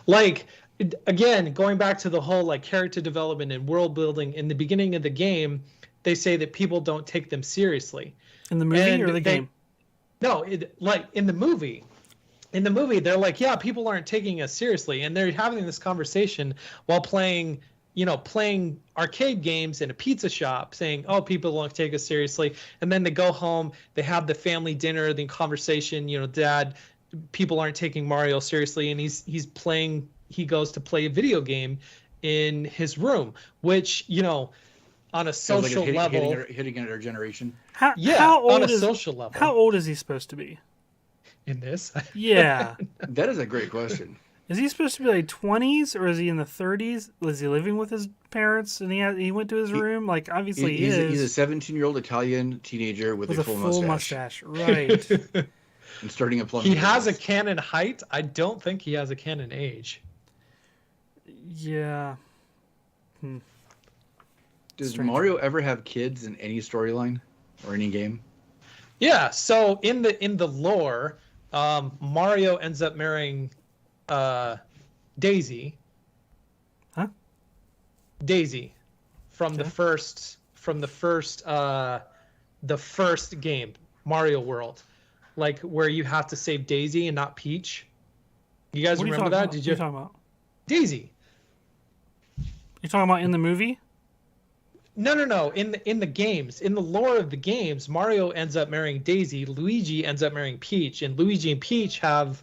Like, again, going back to the whole like character development and world building in the beginning of the game, they say that people don't take them seriously. In the movie or the game? No, like in the movie. In the movie, they're like, yeah, people aren't taking us seriously. And they're having this conversation while playing arcade games in a pizza shop saying, oh, people won't take us seriously. And then they go home, they have the family dinner, the conversation, Dad, people aren't taking Mario seriously. And he goes to play a video game in his room, which, on a social level. Hitting at our generation. On a social level. How old is he supposed to be? In this? Yeah. That is a great question. Is he supposed to be like 20s or is he in the 30s? Was he living with his parents and he went to his room? Like, obviously he is. He's a 17-year-old Italian teenager with a full mustache. Right. And starting a plumbing. He has a canon height. I don't think he has a canon age. Yeah. Does Mario ever have kids in any storyline or any game? Yeah. So in the lore, Mario ends up marrying Daisy. Huh? Daisy from the first game, Mario World, like where you have to save Daisy and not Peach. You guys remember that? Did you? What are you talking about? Daisy. You're talking about in the movie? No. In the games, in the lore of the games, Mario ends up marrying Daisy. Luigi ends up marrying Peach, and Luigi and Peach have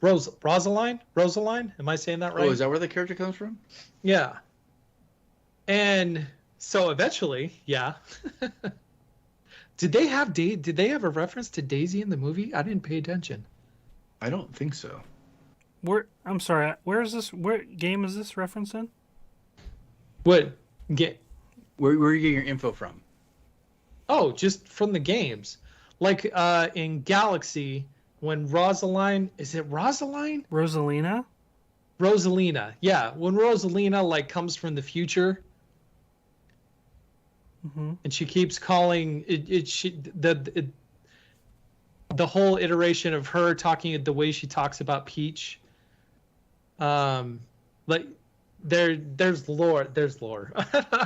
Rosaline? Am I saying that right? Oh, is that where the character comes from? Yeah. And so eventually, yeah. Did they have a reference to Daisy in the movie? I didn't pay attention. I don't think so. I'm sorry. Where is this? What game is this reference in? What get? Where are you getting your info from? Oh, just from the games. Like in Galaxy, when Rosaline, is it Rosaline? Rosalina? Rosalina, yeah. When Rosalina like comes from the future, and she keeps calling the whole iteration of her talking the way she talks about Peach. Like there's lore.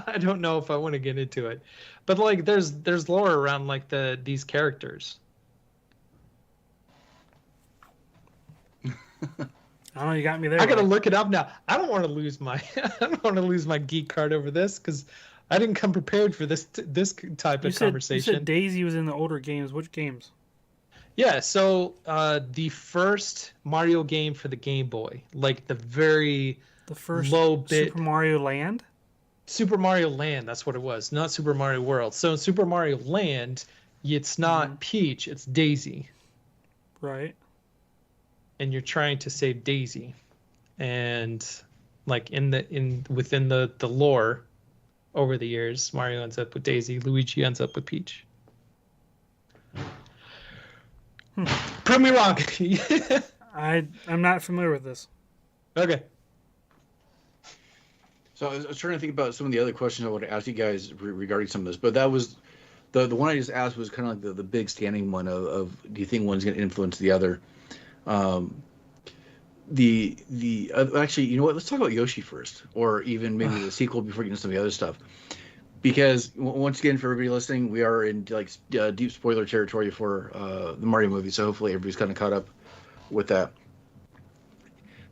I don't know if I want to get into it, but like there's lore around like these characters. I don't know. You got me there. I gotta look it up now. I don't want to lose my geek card over this because I didn't come prepared for this type of conversation. You said Daisy was in the older games. Which games? Yeah, so the first Mario game for the Game Boy, like the first low bit Super Mario Land. Super Mario Land, that's what it was, not Super Mario World. So in Super Mario Land, it's not Peach, it's Daisy. Right. And you're trying to save Daisy, and like within the lore over the years, Mario ends up with Daisy, Luigi ends up with Peach. Prove me wrong. I'm not familiar with this. Okay. So I was trying to think about some of the other questions I would ask you guys regarding some of this, but that was the one I just asked was kind of like the big standing one of do you think one's going to influence the other? Actually, you know what? Let's talk about Yoshi first, or even maybe the sequel before getting into some of the other stuff. Because once again, for everybody listening, we are in like deep spoiler territory for the Mario movie, so hopefully everybody's kind of caught up with that.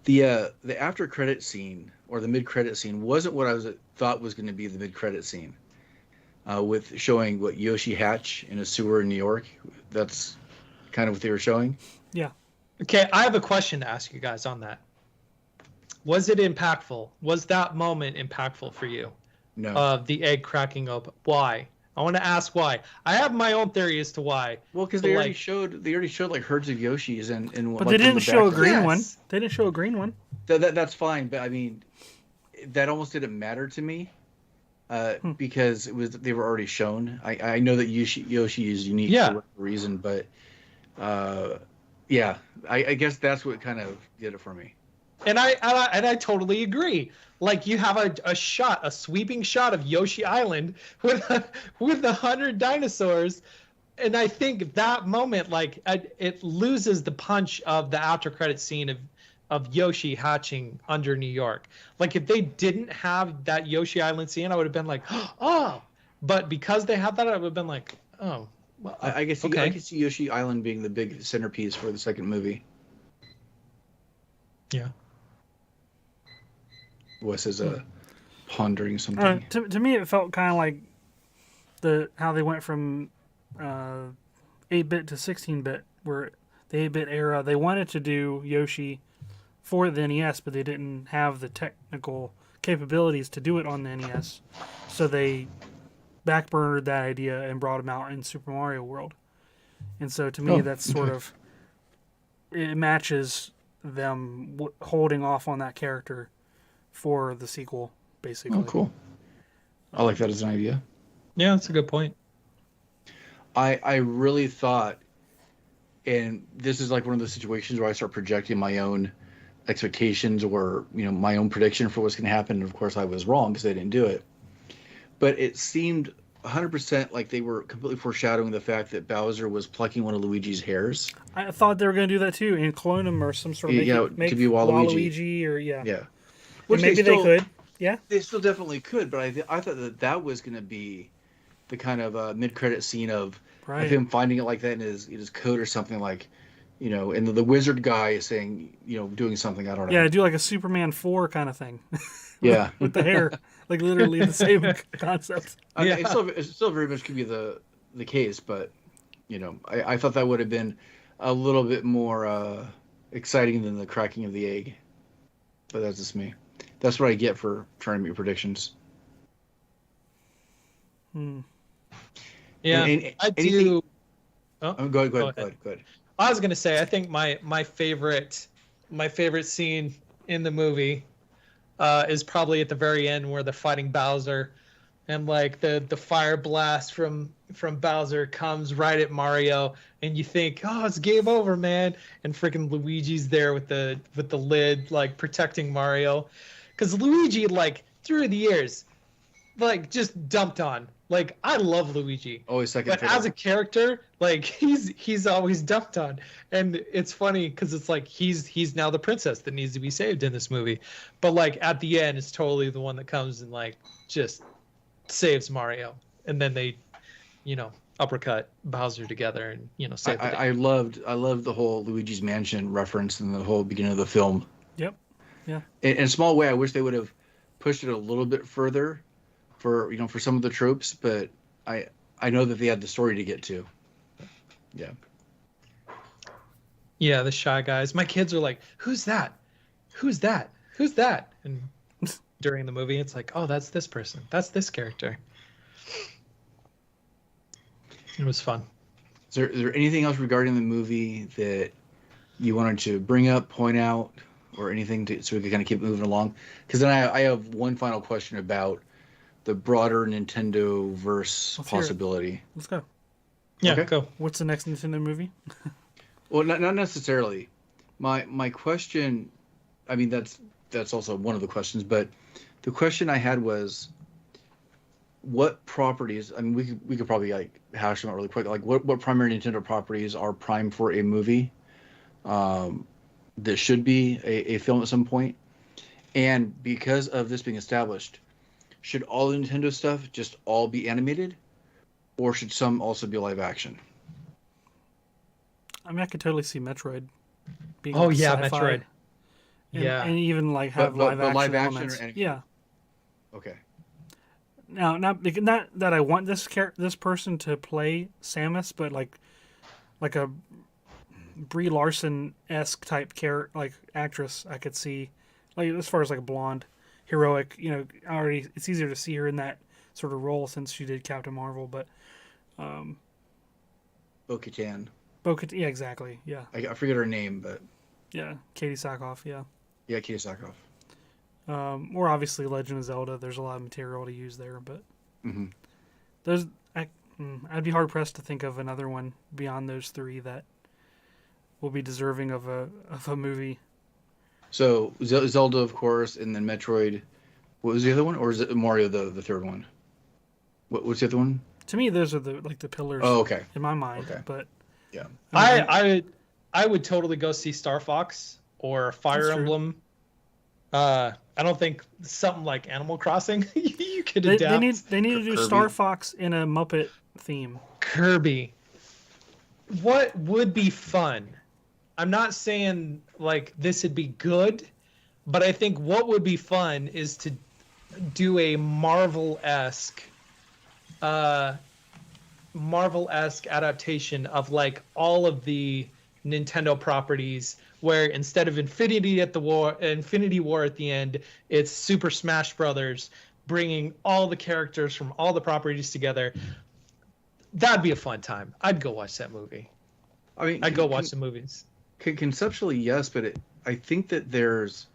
The after credit scene or the mid credit scene wasn't what I thought was going to be the mid credit scene, with showing what Yoshi hatch in a sewer in New York. That's kind of what they were showing. Yeah. Okay, I have a question to ask you guys on that. Was it impactful? Was that moment impactful for you? No. Of the egg cracking open. Why? I want to ask why. I have my own theory as to why. Well, because they already showed like herds of Yoshis and but like, they didn't show a green Yes. one. They didn't show a green one. That's fine, but I mean, that almost didn't matter to me, because they were already shown. I know that Yoshi is unique for whatever reason, but yeah, I guess that's what kind of did it for me. And I totally agree. Like you have a sweeping shot of Yoshi Island with 100 dinosaurs, and I think that moment, like it loses the punch of the after credit scene of Yoshi hatching under New York. Like if they didn't have that Yoshi Island scene, I would have been like, oh. But because they had that, I would have been like, oh. Well, I guess okay. I could see Yoshi Island being the big centerpiece for the second movie. Yeah. Wes is pondering something. To me, it felt kind of like how they went from 8-bit to 16-bit, where the 8-bit era, they wanted to do Yoshi for the NES, but they didn't have the technical capabilities to do it on the NES. So they backburnered that idea and brought him out in Super Mario World. And so to me, that's sort of, it matches them holding off on that character for the sequel, basically. Oh, cool. I like that as an idea. Yeah, that's a good point. I really thought, and this is like one of those situations where I start projecting my own expectations or, my own prediction for what's going to happen. And of course I was wrong because they didn't do it. But it seemed 100% like they were completely foreshadowing the fact that Bowser was plucking one of Luigi's hairs. I thought they were going to do that too and clone him or some sort of make could be Waluigi or Yeah. Which maybe they could. Yeah. They still definitely could, but I thought that was going to be the kind of mid-credit scene of him finding it like that in his coat or something, like, and the wizard guy is saying, doing something, I don't know. Yeah, do like a Superman 4 kind of thing. Yeah. With the hair. Like literally the same concept. It still very much could be the case, but, I thought that would have been a little bit more exciting than the cracking of the egg. But that's just me. That's what I get for trying to make predictions. Yeah, I do. Oh, go ahead. I was going to say, I think my favorite my favorite scene in the movie is probably at the very end where they're fighting Bowser, and like the fire blast from Bowser comes right at Mario, and you think, oh, it's game over, man. And freaking Luigi's there with the lid, like protecting Mario, because Luigi, like through the years, like just dumped on. Like I love Luigi, Always second but fiddle. as a character, like he's always dumped on, and it's funny because it's like he's now the princess that needs to be saved in this movie, but like at the end, it's totally the one that comes and like just saves Mario, and then they, uppercut Bowser together and save the day. I loved the whole Luigi's Mansion reference in the whole beginning of the film. Yep. Yeah. In a small way, I wish they would have pushed it a little bit further for some of the tropes, but I know that they had the story to get to. Yeah. Yeah, the Shy Guys. My kids are like, "Who's that? Who's that? Who's that?" And during the movie, it's like, "Oh, that's this person. That's this character." It was fun. Is there anything else regarding the movie that you wanted to bring up, point out, or anything so we could kind of keep moving along? Because then I have one final question about the broader Nintendo verse possibility. Let's go. Yeah, Okay. go. What's the next Nintendo movie? Well, not necessarily. My question, I mean that's also one of the questions, but the question I had was, what properties? I mean, we could probably like hash them out really quick. Like, what primary Nintendo properties are prime for a movie? That should be a film at some point, and because of this being established, should all the Nintendo stuff just all be animated, or should some also be live action? I mean, I could totally see Metroid being Oh yeah, sci-fi, Metroid. and, Yeah. and even like have But live action live action elements. or animated? Yeah. Okay. Now, not that I want this person to play Samus, but like a Brie Larson-esque type actress, I could see, like as far as like a blonde, heroic. Already it's easier to see her in that sort of role since she did Captain Marvel. But Bo-Katan. yeah, exactly. Yeah, I forget her name, but yeah, Katie Sackhoff. Yeah. yeah, Katie Sackhoff. Or obviously Legend of Zelda. There's a lot of material to use there, but Mm-hmm. I'd be hard pressed to think of another one beyond those three that will be deserving of a movie. So Zelda, of course, and then Metroid. What was the other one, or is it Mario the third one? What's the other one? To me, those are the pillars. Oh, okay. In my mind, Okay. but Yeah. I would totally go see Star Fox or Fire That's true. Emblem. I don't think something like Animal Crossing you could they adapt. need to do Kirby. Star Fox in a Muppet theme. Kirby. What would be fun? I'm not saying like this would be good, but I think what would be fun is to do a Marvel-esque adaptation of like all of the Nintendo properties, where instead of Infinity War at the end, it's Super Smash Brothers bringing all the characters from all the properties together. That'd be a fun time. I'd go watch that movie. I mean, I'd go watch the movies. Conceptually, yes, but I think that there's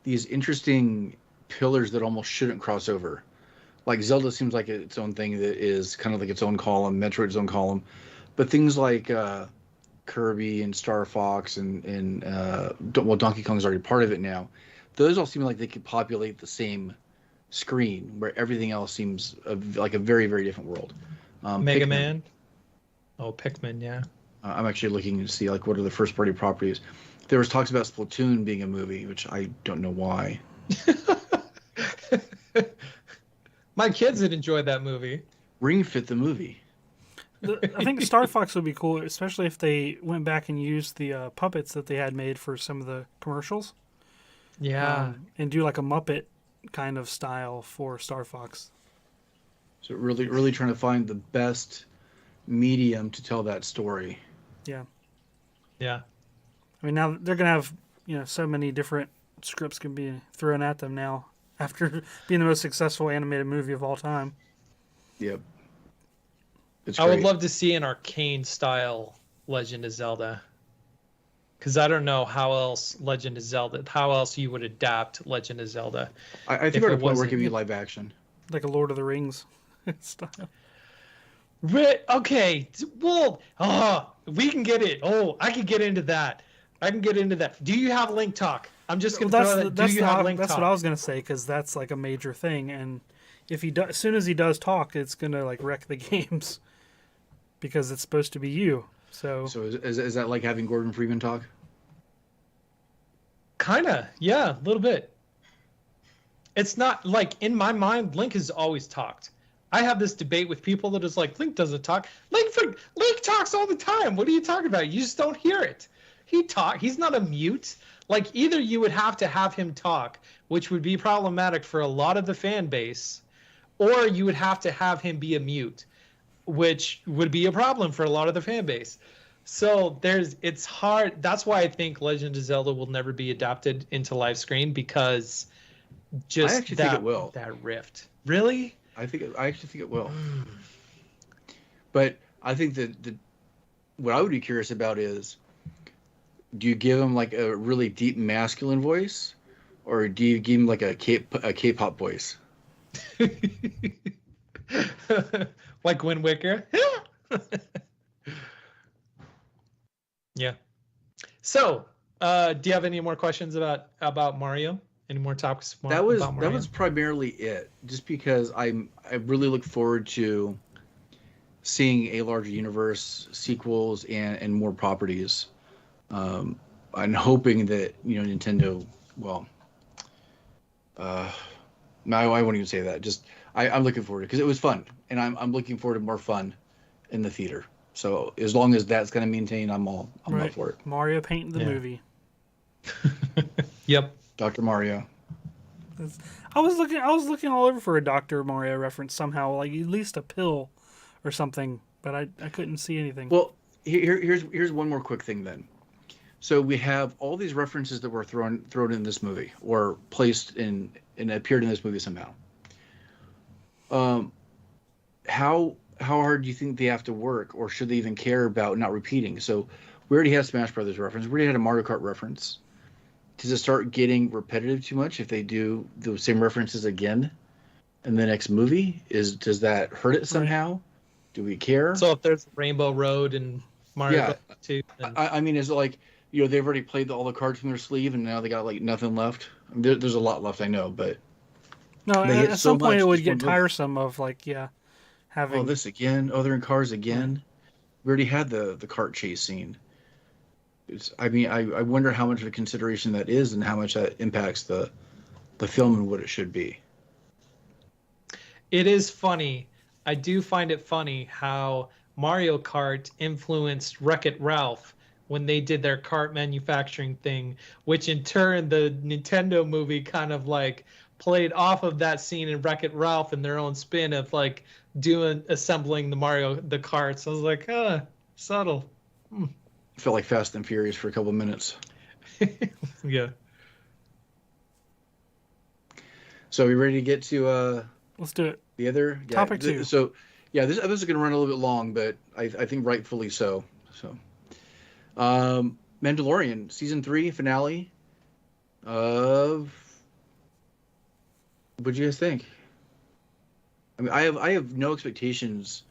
these interesting pillars that almost shouldn't cross over. Like Zelda seems like its own thing that is kind of like its own column, Metroid's own column, but things like Kirby and Star Fox and Donkey Kong's already part of it now. Those all seem like they could populate the same screen, where everything else seems like a very, very different world. Mega Pikmin. Man. Oh, Pikmin, yeah. I'm actually looking to see like what are the first party properties. There was talks about Splatoon being a movie, which I don't know why. My kids had enjoyed that movie. Ring Fit the movie. I think Star Fox would be cool, especially if they went back and used the puppets that they had made for some of the commercials. Yeah. And do like a Muppet kind of style for Star Fox. So really trying to find the best medium to tell that story. Yeah. Yeah. I mean, now they're going to have, so many different scripts can be thrown at them now after being the most successful animated movie of all time. Yep. It's I would great. love to see an arcane style Legend of Zelda. Because I don't know how else how else you would adapt Legend of Zelda. I think we're at a point where it could be live action. Like a Lord of the Rings style. Okay, well, we can get it. Oh, I can get into that. Do you have Link Talk? I'm just going to throw that. Do you have Link Talk? That's what I was going to say, because that's like a major thing. And if he as soon as he does talk, it's going to like wreck the games. Because it's supposed to be you. So is that like having Gordon Freeman talk? Kinda, yeah, a little bit. It's not like, in my mind, Link has always talked. I have this debate with people that is like, Link doesn't talk. Link talks all the time. What are you talking about? You just don't hear it. He's not a mute. Like, either you would have to have him talk, which would be problematic for a lot of the fan base, or you would have to have him be a mute, which would be a problem for a lot of the fan base. So it's hard. That's why I think Legend of Zelda will never be adapted into live screen, because I actually think it will. That rift. Really? I actually think it will. But I think that what I would be curious about is, do you give him like a really deep masculine voice, or do you give him like a K-pop voice? Like Wind Waker? Yeah. So, do you have any more questions about Mario? Any more topics about Mario? That was primarily it. Just because I really look forward to seeing a larger universe, sequels, and more properties. I'm hoping that Nintendo. Well, no, I won't even say that. Just I'm looking forward to it because it was fun, and I'm looking forward to more fun in the theater. So as long as that's going to maintain, I'm all for it. Mario Paint the movie. Yep. Dr. Mario. I was looking all over for a Dr. Mario reference somehow, like at least a pill or something, but I couldn't see anything. Well, here's one more quick thing then. So we have all these references that were thrown in this movie, or placed in and appeared in this movie somehow. How hard do you think they have to work, or should they even care about not repeating? So we already had Smash Brothers reference. We already had a Mario Kart reference. Does it start getting repetitive too much if they do those same references again in the next movie? Does that hurt it somehow? Right. Do we care? So if there's Rainbow Road and Mario Kart 2, then... I mean, is it like, they've already played all the cards from their sleeve and now they got like nothing left? I mean, there's a lot left, I know, but no, at some point it would get tiresome of like, having this again. Oh, they're in cars again. We already had the kart chase scene. I wonder how much of a consideration that is and how much that impacts the film and what it should be. It is funny. I do find it funny how Mario Kart influenced Wreck-It Ralph when they did their kart manufacturing thing, which in turn the Nintendo movie kind of like played off of that scene in Wreck-It Ralph in their own spin of like assembling the carts. I was like, subtle. Felt like Fast and Furious for a couple minutes. Yeah. So are we ready to get to let's do it. The other topic 2. So this episode is going to run a little bit long, but I think rightfully so. So Mandalorian season 3 finale of, what do you guys think? I mean, I have no expectations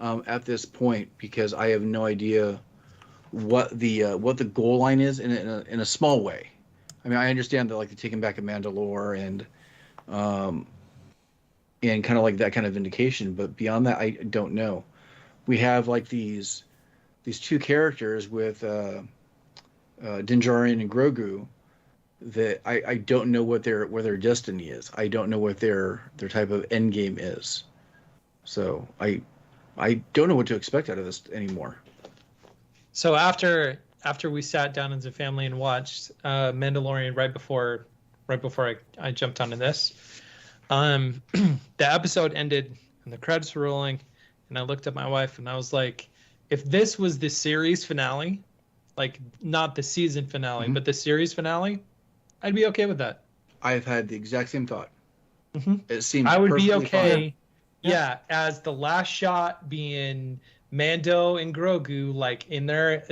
at this point, because I have no idea what the goal line is in a small way. I mean, I understand that like they're taking back a Mandalore and kind of like that kind of indication, but beyond that, I don't know. We have like these two characters with Din Djarin and Grogu that I don't know where their destiny is. I don't know what their type of end game is. So I don't know what to expect out of this anymore. So after we sat down as a family and watched Mandalorian right before I jumped onto this, the episode ended and the credits were rolling, and I looked at my wife and I was like, if this was the series finale, like not the season finale, but the series finale, I'd be okay with that. I've had the exact same thought. It seemed I would be okay. Fine. Yeah, as the last shot being Mando and Grogu, like in their,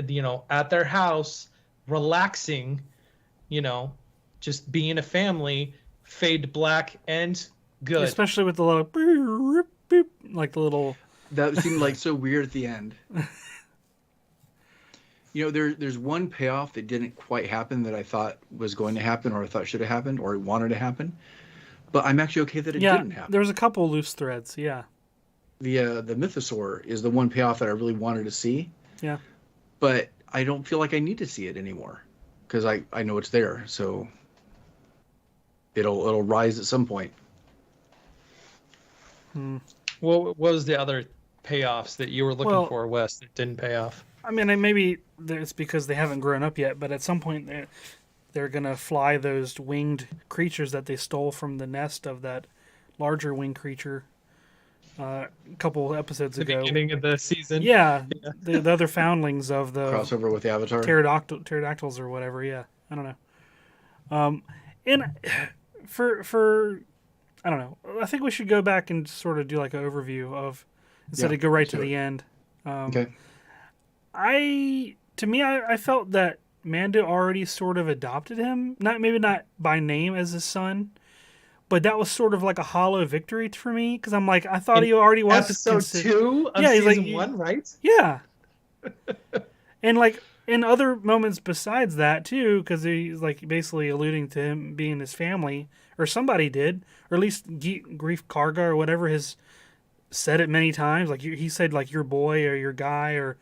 at their house, relaxing, just being a family, fade to black and good. Especially with the little boop, boop, like the little. That seemed like so weird at the end. There's one payoff that didn't quite happen that I thought was going to happen, or I thought should have happened, or wanted to happen. But I'm actually okay that it didn't happen. There was a couple loose threads. Yeah. The Mythosaur is the one payoff that I really wanted to see. Yeah. But I don't feel like I need to see it anymore because I know it's there. So it'll rise at some point. What was the other payoffs that you were looking for, Wes, that didn't pay off? I mean, maybe it's because they haven't grown up yet, but at some point they're going to fly those winged creatures that they stole from the nest of that larger winged creature a couple episodes ago. The beginning of the season? Yeah. The other foundlings of the... Crossover with the Avatar? Pterodactyls or whatever, yeah. I don't know. And for... I don't know. I think we should go back and sort of do like an overview of... Instead of go right to the end. Okay. I felt that Mando already sort of adopted him. Maybe not by name as his son, but that was sort of like a hollow victory for me because I'm like, I thought he already was episode 2 of season 1, right? Yeah. And like in other moments besides that too, because he's like basically alluding to him being his family, or somebody did, or at least Grief Karga or whatever has said it many times. Like he said, like your boy or your guy, or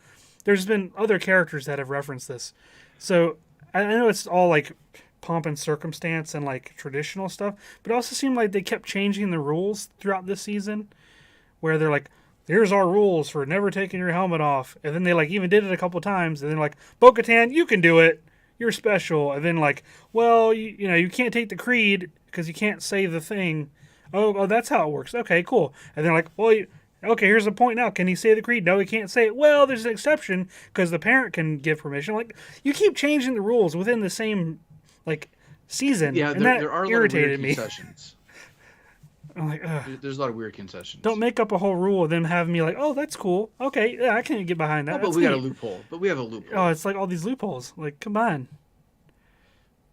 there's been other characters that have referenced this. So I know it's all like pomp and circumstance and like traditional stuff, but it also seemed like they kept changing the rules throughout this season, where they're like, here's our rules for never taking your helmet off. And then they like even did it a couple times. And then like, Bo-Katan, you can do it. You're special. And then like, well, you can't take the creed because you can't say the thing. Oh, that's how it works. Okay, cool. And then like, well, okay, here's the point now. Can he say the creed? No, he can't say it. Well, there's an exception because the parent can give permission. Like, you keep changing the rules within the same like season. Yeah, and there are a lot of weird me. concessions. I'm like, there's a lot of weird concessions. Don't make up a whole rule and then have me like, oh, that's cool. Okay, yeah, I can get behind that. But we got a loophole. But we have a loophole. Oh, it's like all these loopholes. Like, come on.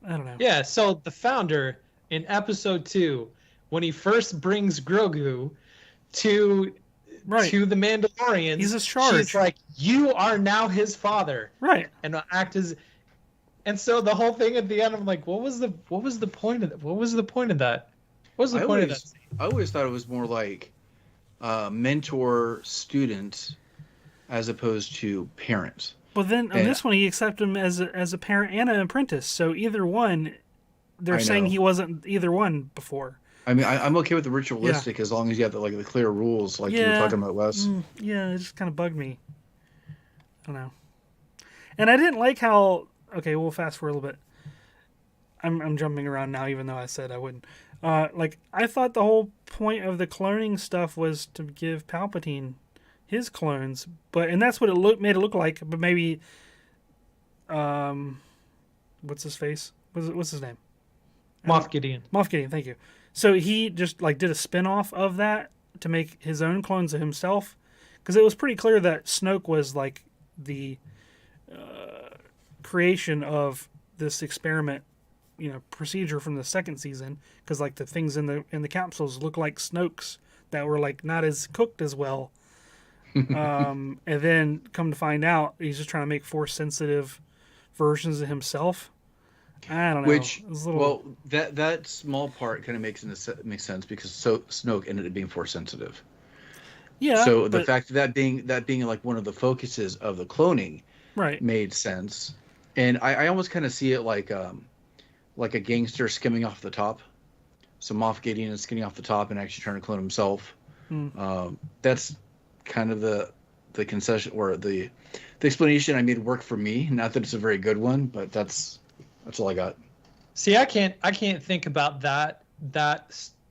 I don't know. Yeah, so the founder in episode 2, when he first brings Grogu to the Mandalorians, he's in charge. She's like, you are now his father. Right. And act as... And so the whole thing at the end, I'm like, what was the point of that? What was the point of that? What was the point of that scene? I always thought it was more like mentor student as opposed to parent. Well, then on this one, he accepted him as a parent and an apprentice. So either one, they're saying he wasn't either one before. I mean, I'm okay with the ritualistic as long as you have the clear rules, like you were talking about, Wes. Yeah, it just kind of bugged me. I don't know. And I didn't like how... Okay, we'll fast forward a little bit. I'm jumping around now, even though I said I wouldn't. I thought the whole point of the cloning stuff was to give Palpatine his clones, and that's what it made it look like. But maybe, what's his face? What's his name? Moff Gideon. Moff Gideon, thank you. So he just did a spin-off of that to make his own clones of himself, because it was pretty clear that Snoke was like the creation of this experiment, procedure from the second season, because like the things in the capsules look like Snoke's that were like not as cooked as well. And then come to find out, he's just trying to make Force sensitive versions of himself. I don't know. That small part kind of makes sense because Snoke ended up being Force sensitive. Yeah. So the fact that being like one of the focuses of the cloning, right, made sense. And I almost kind of see it like a gangster skimming off the top. So Moff Gideon is skimming off the top and actually trying to clone himself. That's kind of the concession or the explanation I made work for me. Not that it's a very good one, but that's all I got. See, I can't think about that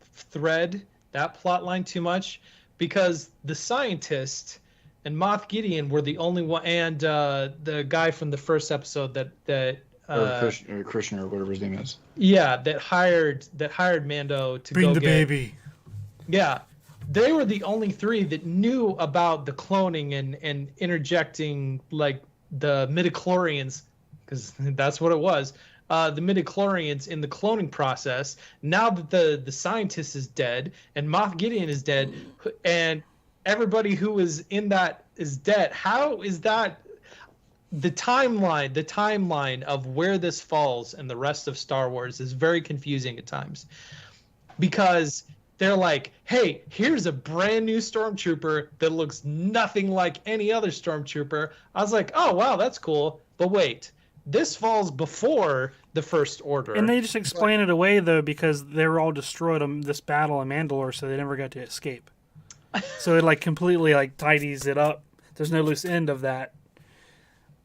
thread, that plot line too much, because the scientist and Moff Gideon were the only one, and the guy from the first episode that Krishna or whatever his name is. Yeah, that hired Mando to bring go the get, baby. Yeah, they were the only 3 that knew about the cloning and interjecting like the midichlorians because that's what it was. The midichlorians in the cloning process. Now that the scientist is dead and Moff Gideon is dead, and everybody who was in that is dead, how is that the timeline of where this falls and the rest of Star Wars is very confusing at times, because they're like, hey, here's a brand new stormtrooper that looks nothing like any other stormtrooper. I was like, oh wow, that's cool, but wait, this falls before the First Order. And they just explain it away, though, because they were all destroyed in this battle in Mandalore, so they never got to escape. So it, like, completely, like, tidies it up. There's no loose end of that.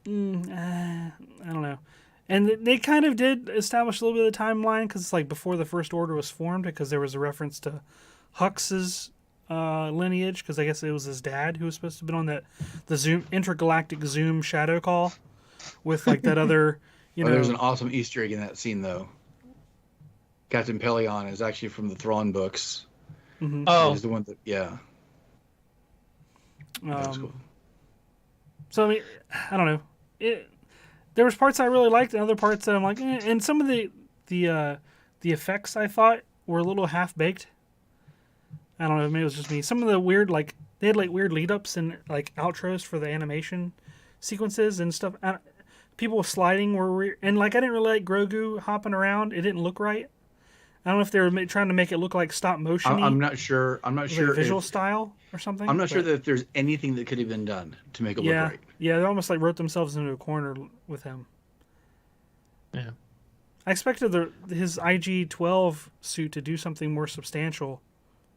I don't know. And they kind of did establish a little bit of the timeline, because it's, like, before the First Order was formed, because there was a reference to Hux's lineage, because I guess it was his dad who was supposed to have been on the Zoom intergalactic Zoom shadow call with, like, that other, you know. There's an awesome Easter egg in that scene, though. Captain Pelion is actually from the Thrawn books. Mm-hmm. Oh. He's the one that, yeah. That's cool. So, I mean, I don't know. There was parts I really liked and other parts that I'm like, eh. And some of the effects I thought were a little half-baked. I don't know, maybe it was just me. Some of the weird, like, they had, like, weird lead-ups and, like, outros for the animation sequences and stuff. People sliding were weird. And, like, I didn't really like Grogu hopping around. It didn't look right. I don't know if they were trying to make it look like stop motion. I'm not sure. Like visual style or something. I'm not sure that there's anything that could have been done to make it look right. Yeah, they almost like wrote themselves into a corner with him. Yeah. I expected his IG-12 suit to do something more substantial,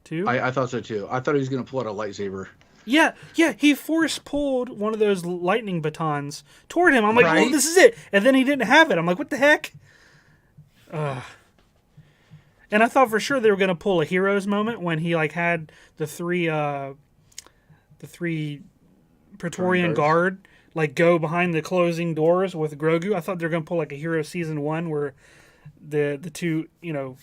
too. I thought so, too. I thought he was going to pull out a lightsaber. Yeah, he force-pulled one of those lightning batons toward him. I'm like, right? oh, this is it. And then he didn't have it. I'm like, what the heck? And I thought for sure they were going to pull a Heroes moment when he like had the three Praetorian Guard like go behind the closing doors with Grogu. I thought they were going to pull like a Hero Season 1 where the two, you know,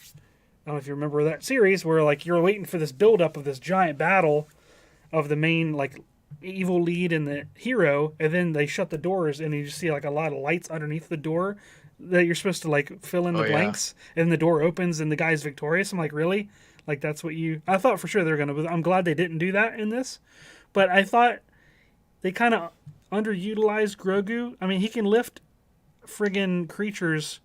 I don't know if you remember that series where like you're waiting for this build-up of this giant battle of the main like evil lead and the hero, and then they shut the doors and you just see like a lot of lights underneath the door that you're supposed to like fill in the blanks, and the door opens and the guy's victorious. I'm like, really? Like that's what I thought for sure they were gonna, but I'm glad they didn't do that in this. But I thought they kind of underutilized Grogu. I mean, he can lift friggin' creatures.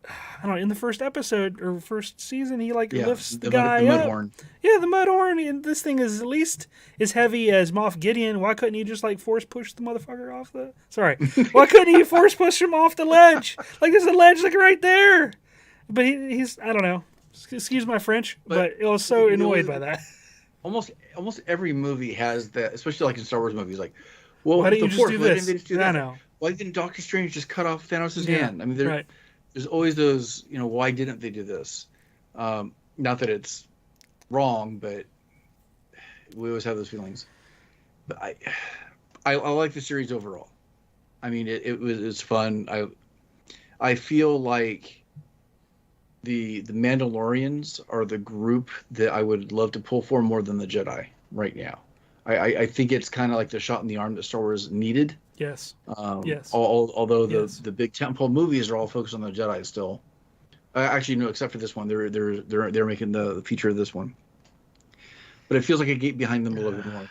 I don't know, in the first episode or first season, he like lifts the guy up. Mudhorn. Yeah, the Mudhorn. And this thing is at least as heavy as Moff Gideon. Why couldn't he just like force push the motherfucker off the? Sorry, why couldn't he force push him off the ledge? Like there's a ledge like right there. But he's I don't know. Excuse my French, but I was so annoyed by that. Almost every movie has that, especially like in Star Wars movies. Like, well, why didn't you just do this? Didn't they just do that? I know. Why didn't Doctor Strange just cut off Thanos' hand? I mean, there's always those, you know, why didn't they do this? Not that it's wrong, but we always have those feelings. But I like the series overall. I mean, it's fun. I feel like the Mandalorians are the group that I would love to pull for more than the Jedi right now. I think it's kind of like the shot in the arm that Star Wars needed. Yes. Yes. Although the big tentpole movies are all focused on the Jedi still. Actually, no, except for this one, they're making the feature of this one. But it feels like a gate behind them a little bit more,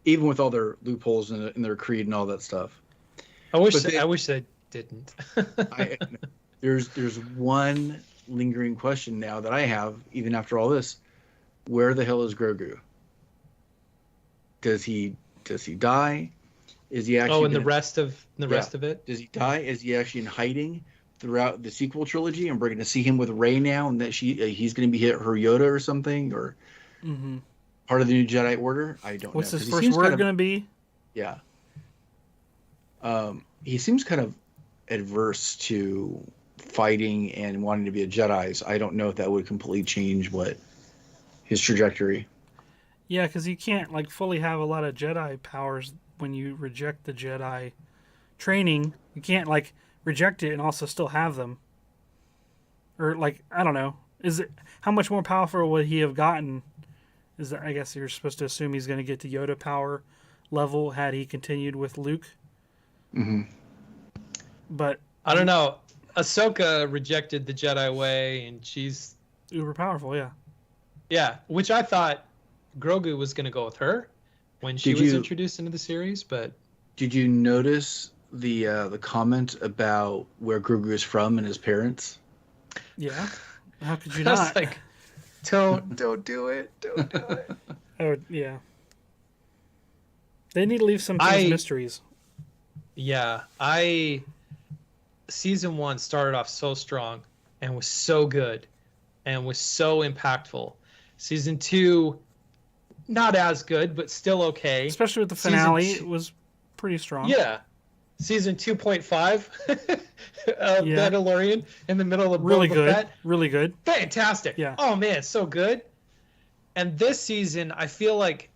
even with all their loopholes in their creed and all that stuff. I wish they didn't. There's one lingering question now that I have, even after all this: where the hell is Grogu? Does he die? Is he actually? The rest of it? Does he die? Is he actually in hiding throughout the sequel trilogy, and we're going to see him with Rey now, and that he's going to be her Yoda or something, or part of the new Jedi Order? I don't know. What's his first word going to be? Yeah. He seems kind of adverse to fighting and wanting to be a Jedi. So I don't know if that would completely change what his trajectory. Yeah, because you can't like fully have a lot of Jedi powers when you reject the Jedi training. You can't like reject it and also still have them. Or like, I don't know. How much more powerful would he have gotten? I guess you're supposed to assume he's going to get to Yoda power level had he continued with Luke. Mm-hmm. But I don't know. Ahsoka rejected the Jedi way, and she's uber powerful. yeah, which I thought Grogu was going to go with her when she was introduced into the series. But did you notice the comment about where Grogu is from and his parents? Yeah. How could you I was not? like, don't do it. Don't do it. Oh yeah. They need to leave some things mysteries. Yeah, season 1 started off so strong and was so good and was so impactful. Season 2, not as good, but still okay. Especially with the finale, it was pretty strong. Yeah. Season 2.5 of Mandalorian in the middle of really Boba good. Fett. Really good. Fantastic. Yeah. Oh man, so good. And this season, I feel like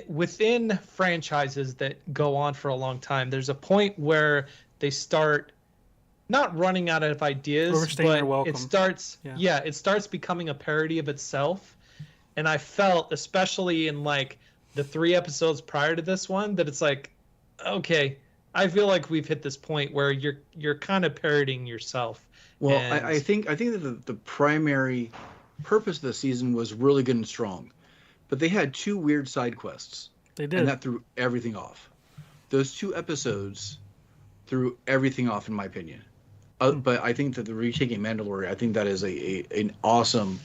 within franchises that go on for a long time, there's a point where they start not running out of ideas, overstaying their welcome. It starts becoming a parody of itself. And I felt, especially in like the 3 episodes prior to this one, that it's like, okay, I feel like we've hit this point where you're kind of parodying yourself. Well, I think that the primary purpose of the season was really good and strong, but they had 2 weird side quests. They did, and that threw everything off. Those 2 episodes threw everything off, in my opinion. But I think that the retaking Mandalorian, I think that is an awesome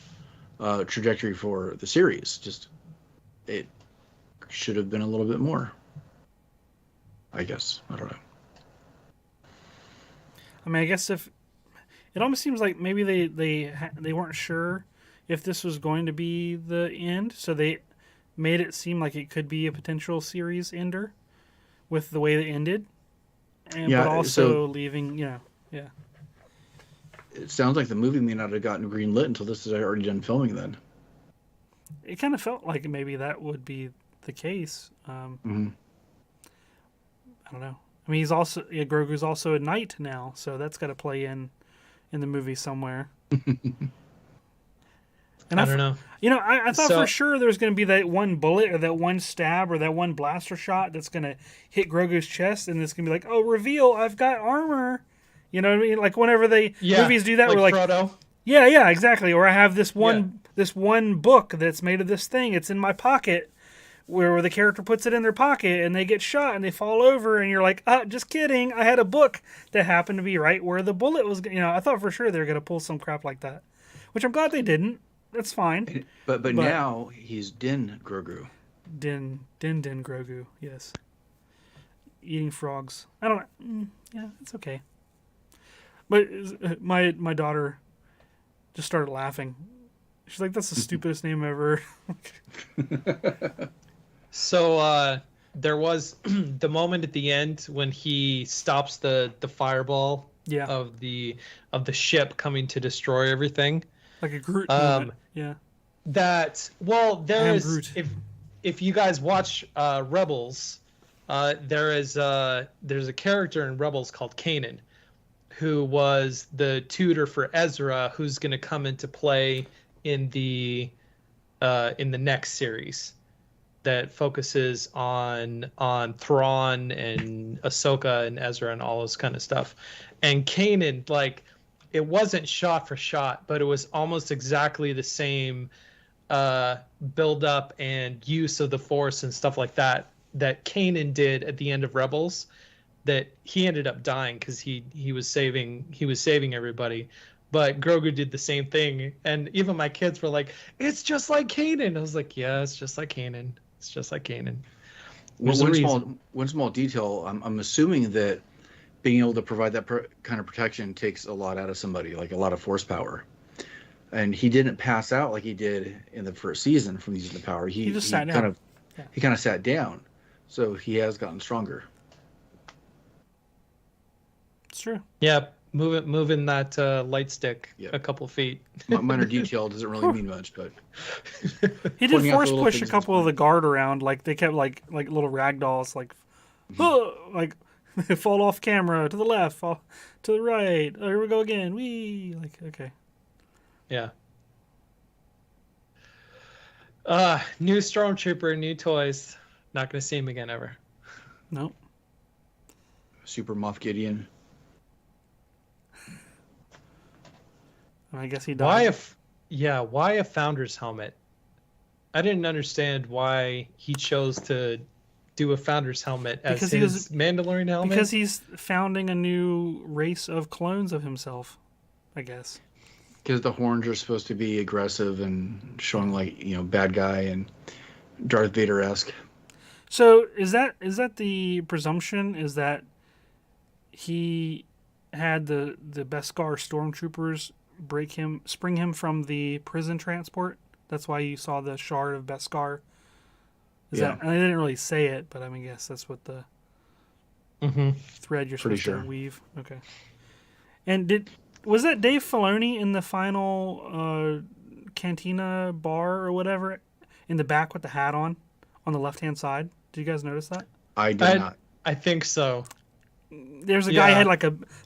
trajectory for the series. Just it should have been a little bit more, I guess. I don't know. I mean, I guess if it almost seems like maybe they weren't sure if this was going to be the end, so they made it seem like it could be a potential series ender with the way it ended, but also leaving, yeah. It sounds like the movie may not have gotten greenlit until this is already done filming. Then it kind of felt like maybe that would be the case. I don't know. I mean, Grogu's also a knight now, so that's got to play in the movie somewhere. And I don't know. I thought for sure there was going to be that one bullet or that one stab or that one blaster shot that's going to hit Grogu's chest, and it's going to be like, oh, reveal, I've got armor. You know what I mean? Like whenever movies do that, like we're like, Frodo. Yeah, exactly. Or I have this one book that's made of this thing. It's in my pocket, where the character puts it in their pocket and they get shot and they fall over, and you're like, just kidding. I had a book that happened to be right where the bullet was. I thought for sure they were going to pull some crap like that, which I'm glad they didn't. That's fine. But now he's Din Grogu. Din Grogu, yes. Eating frogs. I don't know. Yeah, it's okay. But my daughter just started laughing. She's like, that's the stupidest name ever. So there was the moment at the end when he stops the fireball of the ship coming to destroy everything. Like a Groot moment. Yeah. There's if you guys watch Rebels, there's a character in Rebels called Kanan, who was the tutor for Ezra, who's going to come into play in the next series that focuses on Thrawn and Ahsoka and Ezra and all this kind of stuff. And Kanan, like, it wasn't shot for shot, but it was almost exactly the same build up and use of the Force and stuff like that Kanan did at the end of Rebels. That he ended up dying because he was saving everybody, but Grogu did the same thing, and even my kids were like, "It's just like Kanan." I was like, "Yeah, it's just like Kanan. It's just like Kanan." One small detail. I'm assuming that being able to provide that kind of protection takes a lot out of somebody, like a lot of force power. And he didn't pass out like he did in the first season from using the power. He just sat down. He kind of sat down, so he has gotten stronger. It's true. Yeah, moving that light stick a couple feet. Minor detail doesn't really mean much, but he did force push a couple of the guard around. Like they kept like little rag dolls, like like they fall off camera to the left, fall to the right. Oh, here we go again. Wee, like okay. Yeah. New Stormtrooper, new toys. Not gonna see him again ever. Nope. Super Moff Gideon. And I guess he died. Why a founder's helmet? I didn't understand why he chose to do a founder's helmet as his Mandalorian helmet. Because he's founding a new race of clones of himself, I guess. Because the horns are supposed to be aggressive and showing like, bad guy and Darth Vader-esque. So is that the presumption? Is that he had the Beskar stormtroopers spring him from the prison transport? That's why you saw the shard of Beskar. And they didn't really say it, but I mean, I guess that's what the thread you're supposed to weave. Okay. And was that Dave Filoni in the final cantina bar or whatever in the back with the hat on the left-hand side? Did you guys notice that? I did not. I think so. There's a guy who had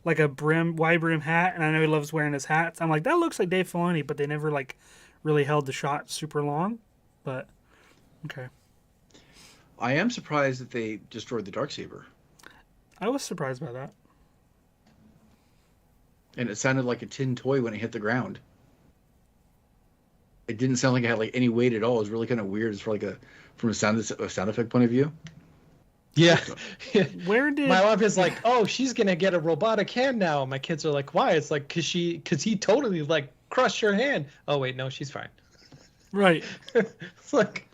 like a wide brim hat, and I know he loves wearing his hats. I'm like, that looks like Dave Filoni, but they never like really held the shot super long. But okay. I am surprised that they destroyed the Darksaber. I was surprised by that. And it sounded like a tin toy when it hit the ground. It didn't sound like it had like any weight at all. It was really kind of weird. It's for from a sound effect point of view. Yeah. Where did my wife is like, oh, she's gonna get a robotic hand now. And my kids are like, why? It's like because he totally like crushed her hand. Oh wait, no, she's fine. Right. It's like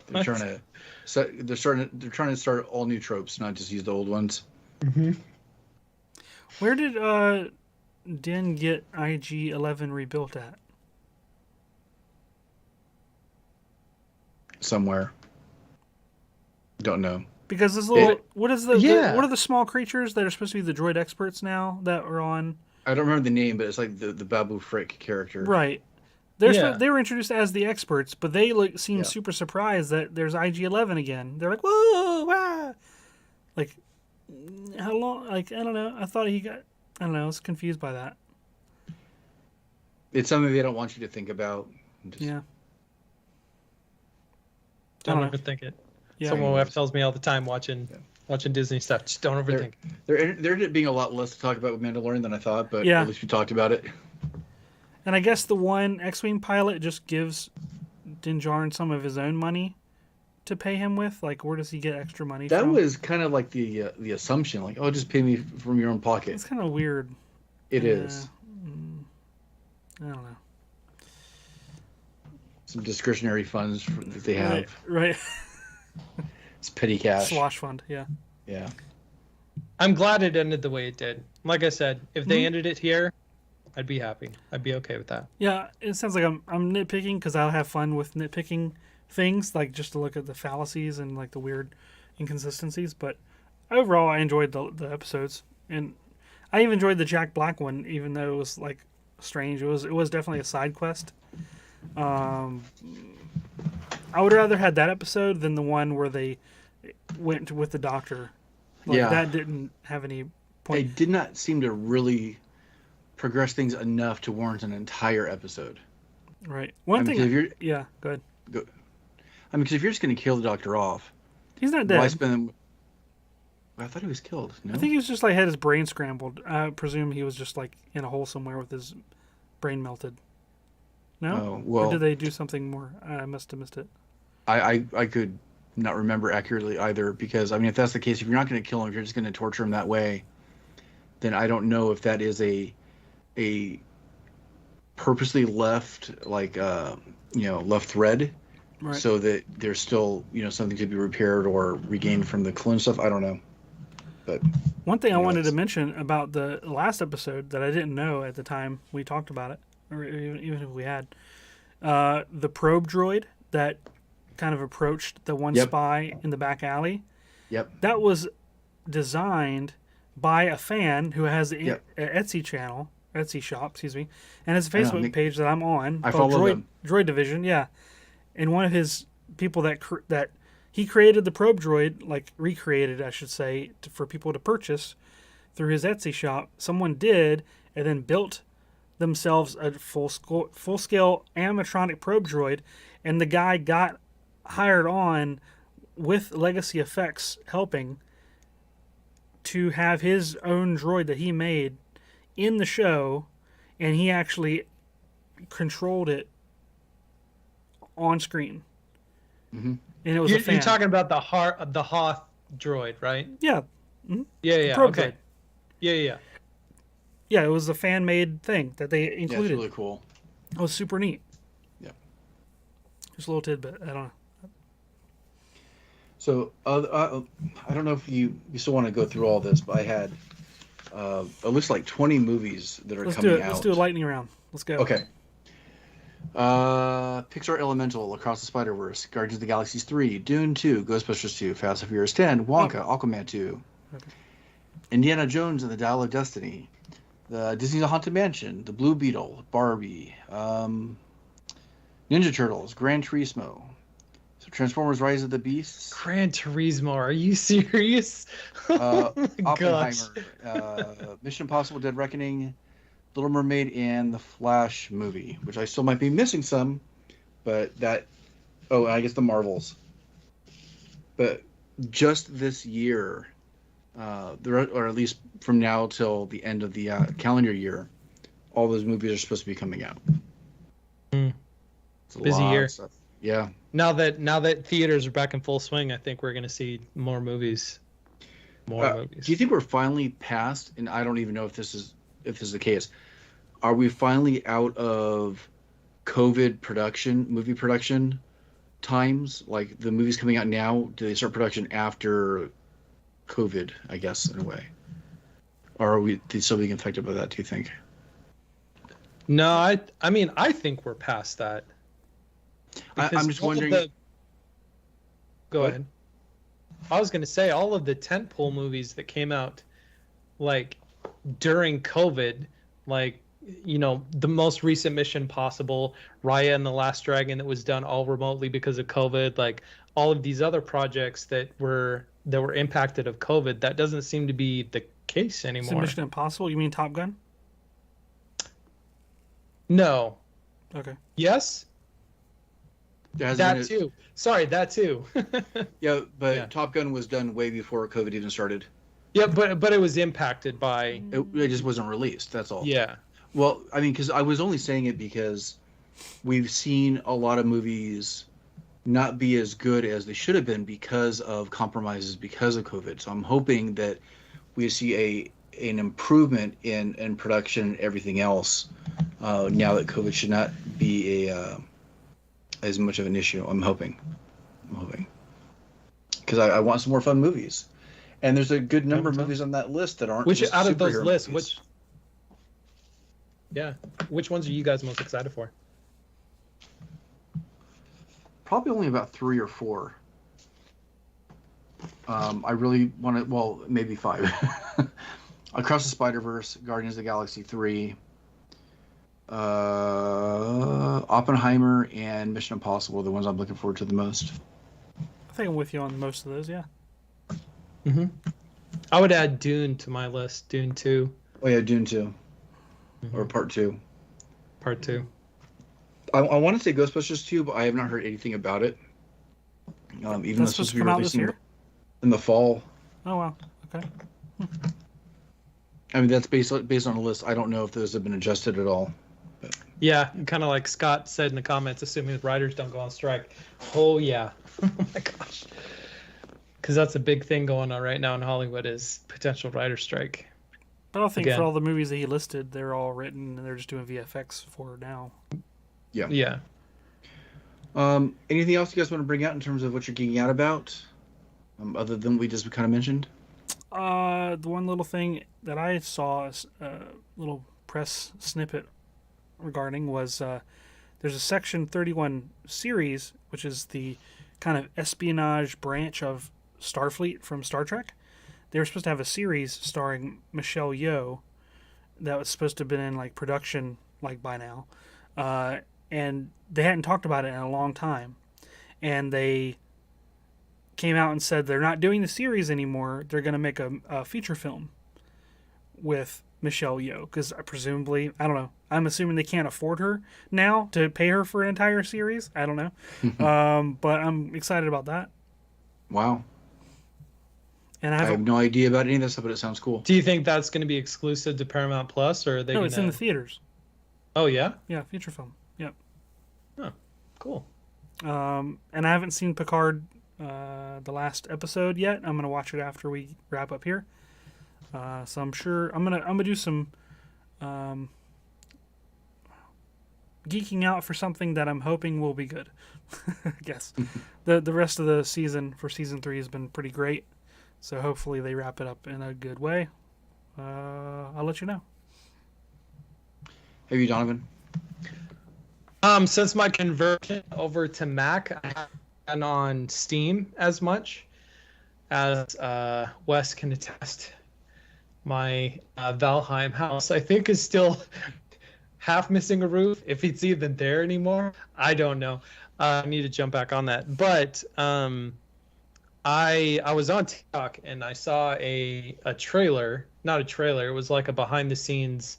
they're trying to start all new tropes, not just use the old ones. Mm-hmm. Where did Din get IG-11 rebuilt at? Somewhere. Don't know. Because this little what are the small creatures that are supposed to be the droid experts now that are on? I don't remember the name, but it's like the Babu Frick character. Right. They were introduced as the experts, but they seem super surprised that there's IG-11 again. They're like, whoa, ah! Like, how long? Like, I don't know. I thought he got. I don't know. I was confused by that. It's something they don't want you to think about. Yeah. Don't overthink it. Yeah. So my wife tells me all the time watching Disney stuff. Just don't overthink. There ended up being a lot less to talk about with Mandalorian than I thought, but at least we talked about it. And I guess the one X-Wing pilot just gives Din Djarin some of his own money to pay him with. Like, where does he get extra money from? That was kind of like the assumption. Like, oh, just pay me from your own pocket. It's kind of weird. It is. I don't know. Some discretionary funds that they have. Right. It's petty cash. Slosh fund, yeah. Yeah. I'm glad it ended the way it did. Like I said, if they ended it here, I'd be happy. I'd be okay with that. Yeah, it sounds like I'm nitpicking because I'll have fun with nitpicking things, like just to look at the fallacies and like the weird inconsistencies. But overall, I enjoyed the episodes, and I even enjoyed the Jack Black one, even though it was like strange. It was definitely a side quest. I would rather had that episode than the one where they went with the doctor. Like, that didn't have any point. They did not seem to really progress things enough to warrant an entire episode. Right. One thing. Go ahead. I mean, because if you're just going to kill the doctor off, he's not dead. Why spend? I thought he was killed. No? I think he was just like had his brain scrambled. I presume he was just like in a hole somewhere with his brain melted. No. Oh, well. Or did they do something more? I must have missed it. I could not remember accurately either, because I mean, if that's the case, if you're not going to kill him, if you're just going to torture him that way, then I don't know if that is a purposely left left thread, right, so that there's still something to be repaired or regained from the clone stuff. I don't know. But one thing I wanted to mention about the last episode that I didn't know at the time we talked about it, or even if we had, the probe droid that kind of approached the one spy in the back alley. Yep. That was designed by a fan who has an Etsy shop, and has a Facebook page that I'm on. I follow them. Droid Division, yeah. And one of his people that he created the probe droid, like recreated, I should say, for people to purchase through his Etsy shop. Someone did, and then built themselves a full-scale animatronic probe droid, and the guy got hired on with Legacy Effects helping to have his own droid that he made in the show, and he actually controlled it on screen. Mm-hmm. And it was a fan. You're talking about the Hoth droid, right? Yeah. Mm-hmm. Yeah. Probe Okay. droid. Yeah. Yeah, it was a fan-made thing that they included. Yeah, it's really cool. It was super neat. Yeah. Just a little tidbit. I don't know. So I don't know if you still want to go through all this, but I had it looks like 20 movies that are coming out. Let's do a lightning round. Let's go. Okay. Pixar Elemental, Across the Spider-Verse, Guardians of the Galaxy 3, Dune 2, Ghostbusters 2, Fast and Furious 10, Wonka, Aquaman 2, Okay. Indiana Jones and the Dial of Destiny, the Disney's The Haunted Mansion, The Blue Beetle, Barbie, Ninja Turtles, Gran Turismo, so Transformers: Rise of the Beasts, Gran Turismo, are you serious? Oh my gosh. Oppenheimer, Mission Impossible: Dead Reckoning, Little Mermaid, and the Flash movie, which I still might be missing some, but that. Oh, I guess the Marvels. But just this year, or at least from now till the end of the calendar year, all those movies are supposed to be coming out. It's a Busy lot year. of stuff. Yeah. Now that theaters are back in full swing, I think we're going to see more movies. Do you think we're finally past? And I don't even know if this is the case. Are we finally out of COVID movie production times? Like the movies coming out now, do they start production after COVID? I guess in a way. Or are we still being affected by that? Do you think? No, I mean I think we're past that. I'm just wondering. Go ahead. I was going to say all of the tentpole movies that came out like during COVID, like, you know, the most recent Mission Impossible, Raya and the Last Dragon that was done all remotely because of COVID, like all of these other projects that were impacted of COVID, that doesn't seem to be the case anymore. So Mission Impossible? You mean Top Gun? No. Okay. Yes? That too. Sorry, that too. Yeah, but Top Gun was done way before COVID even started. Yeah, but it was impacted by. It just wasn't released. That's all. Yeah. Well, I mean, because I was only saying it because we've seen a lot of movies not be as good as they should have been because of compromises because of COVID. So I'm hoping that we see an improvement in production and everything else now that COVID should not be as much of an issue. I'm hoping because I want some more fun movies, and there's a good number of movies on that list that aren't. Which just out of those superhero lists, movies. which ones are you guys most excited for? Probably only about 3 or 4. I really want to. Well, maybe 5. Across the Spider-Verse, Guardians of the Galaxy 3. Oppenheimer and Mission Impossible are the ones I'm looking forward to the most. I think I'm with you on most of those, yeah. Mm-hmm. I would add Dune to my list. Dune 2. Oh yeah, Dune 2. Mm-hmm. Or Part 2. Part 2. I want to say Ghostbusters 2, but I have not heard anything about it. Even That's supposed to come out this year? In the fall. Oh wow. Okay. I mean, that's based on a list. I don't know if those have been adjusted at all. But. Yeah, kind of like Scott said in the comments, assuming the writers don't go on strike. Oh, yeah. Oh, my gosh. Because that's a big thing going on right now in Hollywood is potential writer strike. But I think for all the movies that he listed, they're all written and they're just doing VFX for now. Yeah. Yeah. Anything else you guys want to bring out in terms of what you're geeking out about? Other than we just kind of mentioned? The one little thing that I saw, a little press snippet regarding was there's a Section 31 series, which is the kind of espionage branch of Starfleet from Star Trek. They were supposed to have a series starring Michelle Yeoh that was supposed to have been in like production like by now. And they hadn't talked about it in a long time. And they came out and said they're not doing the series anymore. They're going to make a feature film with Michelle Yeoh. Because presumably, I don't know, I'm assuming they can't afford her now to pay her for an entire series. I don't know. But I'm excited about that. Wow. And I have no idea about any of this stuff, but it sounds cool. Do you think that's going to be exclusive to Paramount Plus, or are they? No, it's in the theaters. Oh yeah. Yeah, feature film. Yep. Oh, cool. And I haven't seen Picard, the last episode yet. I'm gonna watch it after we wrap up here. So I'm sure I'm gonna do some geeking out for something that I'm hoping will be good. I guess the rest of the season for season 3 has been pretty great. So hopefully they wrap it up in a good way. I'll let you know. Have you, Donovan? Since my conversion over to Mac, I haven't been on Steam as much as Wes can attest. My Valheim house, I think, is still half missing a roof. If it's even there anymore, I don't know. I need to jump back on that. But I was on TikTok and I saw a trailer, not a trailer. It was like a behind the scenes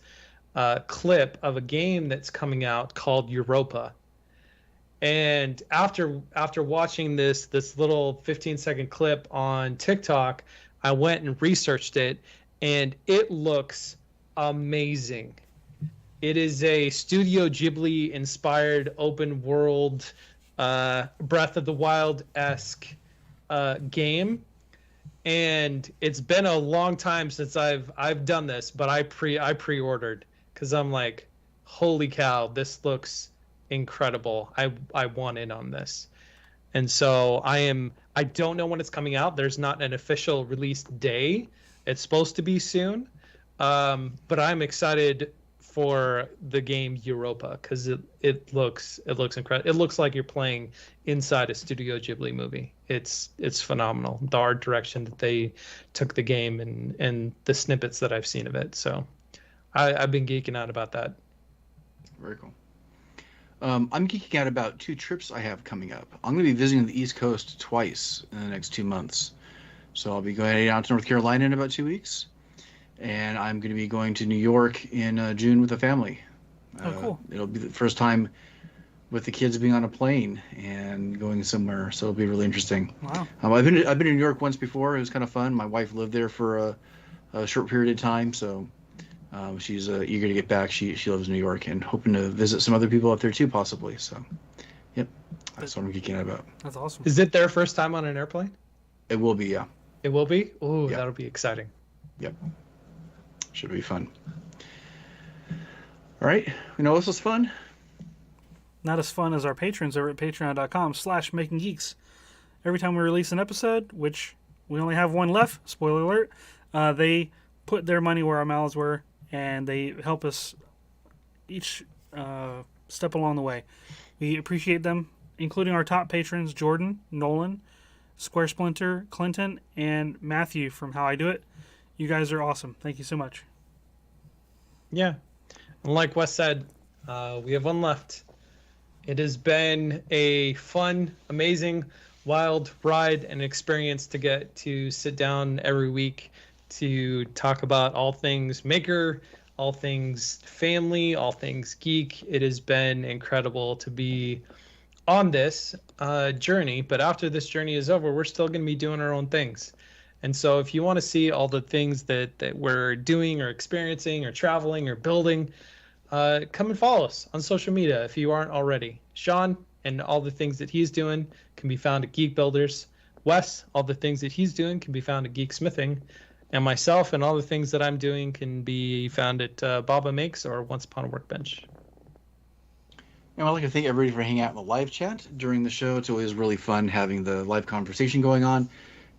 clip of a game that's coming out called Europa. And after watching this little 15-second clip on TikTok, I went and researched it, and it looks amazing. It is a Studio Ghibli inspired open world Breath of the Wild-esque game, and it's been a long time since I've done this, but I pre-ordered because I'm like, holy cow, this looks incredible. I want in on this. And so I don't know when it's coming out. There's not an official release day. It's supposed to be soon. But I'm excited for the game Europa because it looks incredible. It looks like you're playing inside a Studio Ghibli movie. It's phenomenal. The art direction that they took the game and the snippets that I've seen of it. So I've been geeking out about that. Very cool. I'm geeking out about 2 trips I have coming up. I'm going to be visiting the East Coast twice in the next 2 months. So I'll be going out to North Carolina in about 2 weeks. And I'm going to be going to New York in June with the family. Oh, cool. It'll be the first time with the kids being on a plane and going somewhere. So it'll be really interesting. Wow. I've been in New York once before. It was kind of fun. My wife lived there for a short period of time. So she's eager to get back. She lives in New York and hoping to visit some other people up there too, possibly. So, yep, that's what I'm geeking out about. That's awesome. Is it their first time on an airplane? It will be, yeah. It will be? Ooh, Yeah. That'll be exciting. Yep. Should be fun. All right. You know this was fun? Not as fun as our patrons over at patreon.com/makinggeeks. Every time we release an episode, which we only have one left, spoiler alert, they put their money where our mouths were, and they help us each step along the way. We appreciate them, including our top patrons, Jordan, Nolan, Square Splinter, Clinton, and Matthew from How I Do It. You guys are awesome. Thank you so much. Yeah. And like Wes said, we have one left. It has been a fun, amazing, wild ride and experience to get to sit down every week to talk about all things Maker, all things family, all things geek. It has been incredible to be on this journey. But after this journey is over, we're still going to be doing our own things. And so if you want to see all the things that we're doing or experiencing or traveling or building, come and follow us on social media if you aren't already. Sean and all the things that he's doing can be found at Geek Builders. Wes, all the things that he's doing can be found at Geek Smithing. And myself and all the things that I'm doing can be found at Baba Makes or Once Upon a Workbench. And I'd like to thank everybody for hanging out in the live chat during the show. It's always really fun having the live conversation going on.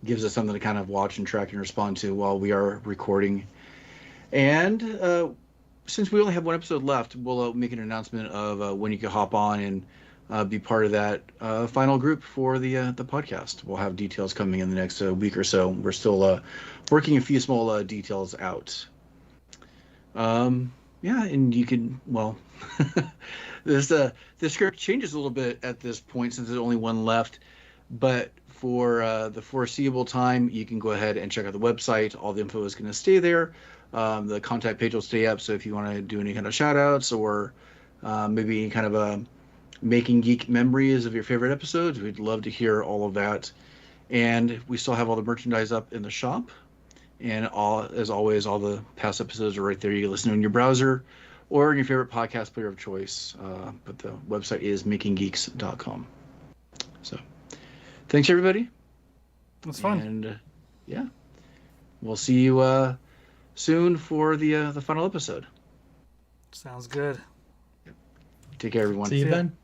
It gives us something to kind of watch and track and respond to while we are recording. And since we only have one episode left, we'll make an announcement of when you can hop on and be part of that final group for the podcast. We'll have details coming in the next week or so. We're still working a few small details out. Yeah, and you can, well, the script changes a little bit at this point since there's only one left. But for the foreseeable time, you can go ahead and check out the website. All the info is going to stay there. The contact page will stay up, so if you want to do any kind of shout-outs or maybe any kind of making geek memories of your favorite episodes, we'd love to hear all of that. And we still have all the merchandise up in the shop. And as always, all the past episodes are right there. You can listen in your browser, or your favorite podcast player of choice. But the website is makinggeeks.com. So, thanks everybody. It's fun. And yeah, we'll see you soon for the final episode. Sounds good. Take care, everyone. See you then.